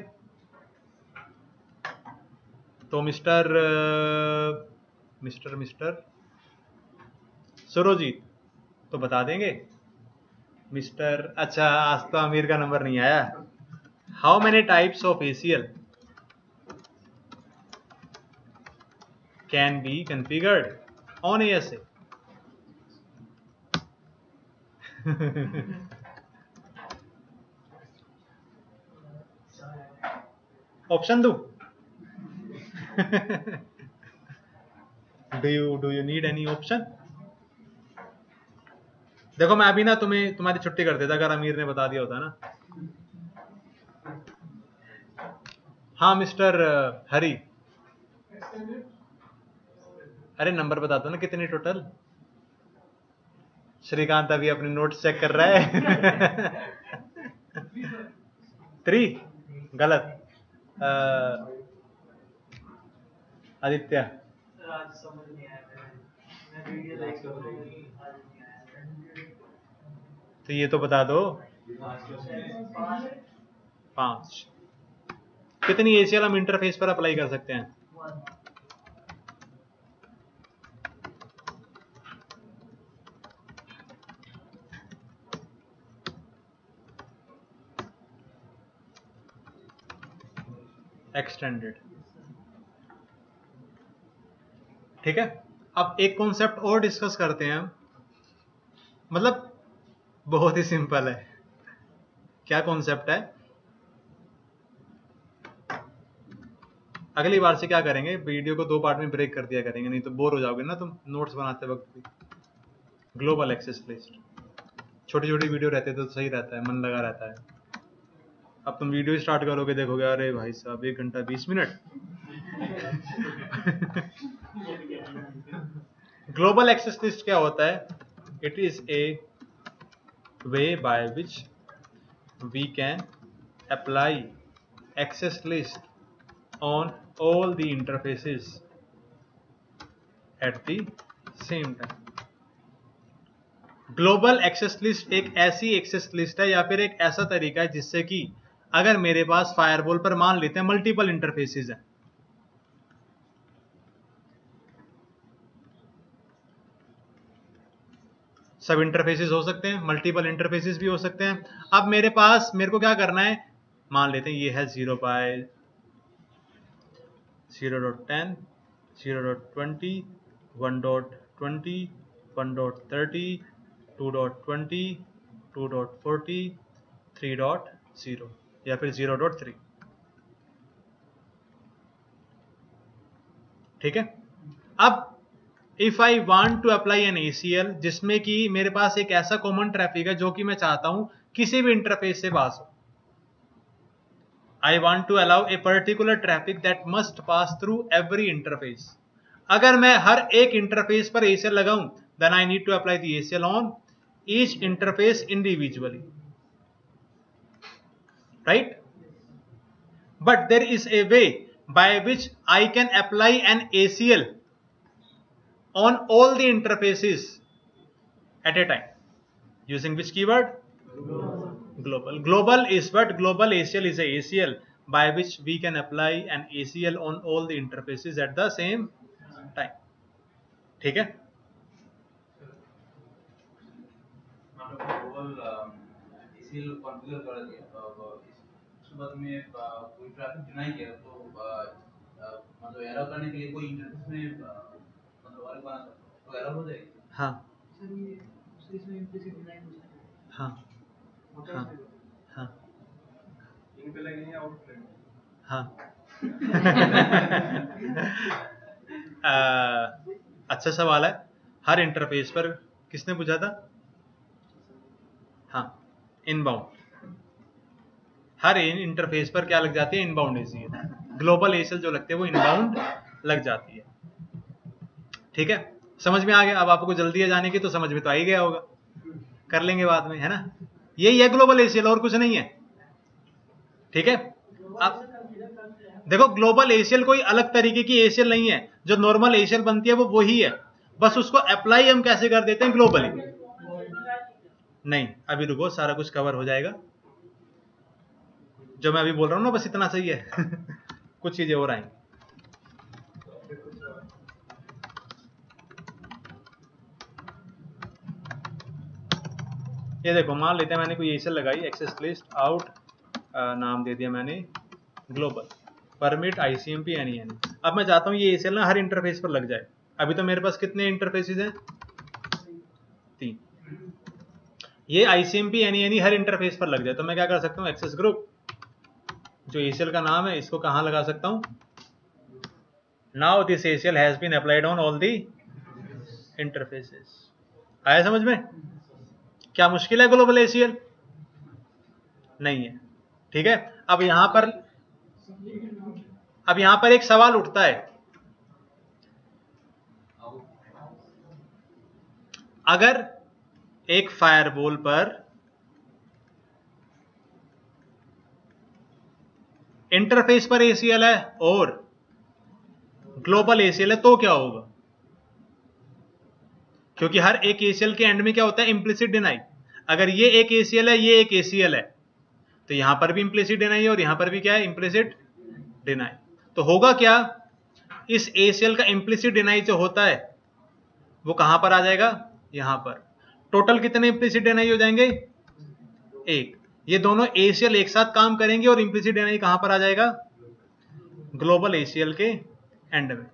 तो मिस्टर सुरोजीत तो बता देंगे। मिस्टर, अच्छा आज तो आमिर का नंबर नहीं आया। How many types of ACL can be configured on ASA? Option दो। Do you need any option? देखो मैं अभी ना तुम्हारी छुट्टी कर देता अगर अमीर ने बता दिया होता ना। हाँ मिस्टर हरी, अरे नंबर बता दो ना कितनी टोटल। श्रीकांत अभी अपने नोट्स चेक कर रहा है। 3 गलत। आदित्य आज समझ नहीं आया, मैं वीडियो देख रहा हूँ। तो ये तो बता दो। 5 5। कितनी ACL हम इंटरफेस पर अप्लाई कर सकते हैं? 1 एक्सटेंडेड। ठीक है, अब एक कॉन्सेप्ट और डिस्कस करते हैं हम, मतलब बहुत ही सिंपल है। क्या कॉन्सेप्ट है? अगली बार से क्या करेंगे, वीडियो को 2 पार्ट में ब्रेक कर दिया करेंगे, नहीं तो बोर हो जाओगे ना तुम नोट्स बनाते वक्त भी। ग्लोबल एक्सेस लिस्ट, छोटी छोटी वीडियो रहते तो सही रहता है, मन लगा रहता है। अब तुम वीडियो स्टार्ट करोगे, देखोगे अरे भाई साहब 1 घंटा 20 मिनट। ग्लोबल एक्सेस लिस्ट क्या होता है? It is a way by which we can apply access list on all the interfaces at the same time. Global access list एक ऐसी एक्सेस लिस्ट है या फिर एक ऐसा तरीका है जिससे कि अगर मेरे पास फायरवॉल पर मान लेते हैं मल्टीपल इंटरफेसेस हैं, सब इंटरफेसेस हो सकते हैं, मल्टीपल इंटरफेसेस भी हो सकते हैं। अब मेरे को क्या करना है, मान लेते हैं ये है 0 by 0.10 0.20 1.20 1.30 2.20 2.40 3.0 या फिर 0.3। ठीक है, अब if I want to apply an ACL जिसमें कि मेरे पास एक ऐसा कॉमन ट्रैफिक है जो कि मैं चाहता हूं किसी भी इंटरफेस से पास हो। I want to allow a particular traffic that must pass through every interface. अगर मैं हर एक इंटरफेस पर ACL लगाऊं, then I need to apply the ACL on each interface individually, right? But there is a way by which I can apply an ACL on all the interfaces at a time using which keyword? Global. Global is what? Global ACL is a ACL by which we can apply an ACL on all the interfaces at the same time. ठीक है, global ACL configure कर दिया, उसके बाद में कोई traffic deny किया तो मतलब एरर करने के लिए कोई इंटरफेस में मतलब और बना सकता तो एरर हो जाएगी। हाँ सर ये इसमें इम्प्लिसिट डिजाइन हो सकता है। हाँ होता है हाँ इसमें। हाँ इन पे लगेंगे आउटफ्रेम। हाँ। अच्छा सवाल है। हर इंटरफेस पर किसने पूछा था? हाँ, इनबाउंड। हर इंटरफेस पर क्या लग जाती है? Inbound ACL। ग्लोबल ACL जो लगती है वो इनबाउंड लग जाती है। ठीक है, समझ में आ गया? अब आपको जल्दी है जाने की तो समझ में तो आ ही गया होगा, कर लेंगे बाद में, है ना? यही है ग्लोबल ACL, और कुछ नहीं है। ठीक है, अब देखो ग्लोबल ACL कोई अलग तरीके की ACL नहीं है, जो नॉर्मल ACL बनती है वो वही है, बस उसको अप्लाई हम कैसे कर देते हैं? ग्लोबली। नहीं, अभी रुको, सारा कुछ कवर हो जाएगा। जो मैं अभी बोल रहा हूं ना, बस इतना सही है। कुछ चीजें और आएंगी। ये देखो, मान लेते हैं मैंने कोई ACL लगाई, एक्सेस लिस्ट आउट, नाम दे दिया मैंने ग्लोबल, परमिट ICMP एनी। अब मैं चाहता हूं ये ACL ना हर इंटरफेस पर लग जाए। अभी तो मेरे पास कितने इंटरफेसेस हैं? 3। ये ICMP एनी हर इंटरफेस पर लग जाए तो मैं क्या कर सकता हूं? एक्सेस ग्रुप, जो ACL का नाम है, इसको कहां लगा सकता हूं? Now this ACL has been applied on all the interfaces. आया समझ में? क्या मुश्किल है ग्लोबल ACL? नहीं है। ठीक है, अब यहां पर अब यहां पर एक सवाल उठता है, अगर एक फायरवॉल पर इंटरफेस पर ACL है और ग्लोबल ACL है तो क्या होगा? क्योंकि हर एक ACL के एंड में क्या होता है? Implicit deny. अगर ये एक ACL है, ये एक ACL है, तो यहां पर भी इंप्लिसिट डिनाई है और यहां पर भी क्या है? Implicit deny. तो होगा क्या? इस ACL का इंप्लिसिट डिनाई जो होता है वो कहां पर आ जाएगा? यहां पर। टोटल कितने इंप्लिसिट डिनाई हो जाएंगे? एक। ये दोनों ACL एक साथ काम करेंगे और इंप्लिसिट डिनाई कहां पर आ जाएगा? ग्लोबल ACL के एंड में।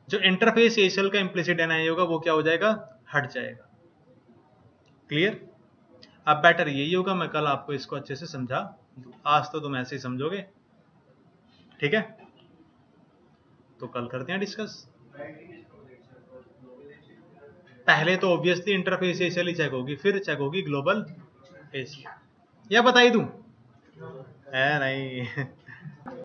जो इंटरफेस ACL का इंप्लिसिट डिनाई होगा वो क्या हो जाएगा? हट जाएगा। क्लियर? अब बेटर यही होगा मैं कल आपको इसको अच्छे से समझा, आज तो तुम ऐसे ही समझोगे, ठीक है? तो कल करते हैं डिस्कस। पहले तो ऑब्वियसली इंटरफेस ACL ही चेक होगी, फिर चेक होगी ग्लोबल ACL। या बता ही दूं? है नहीं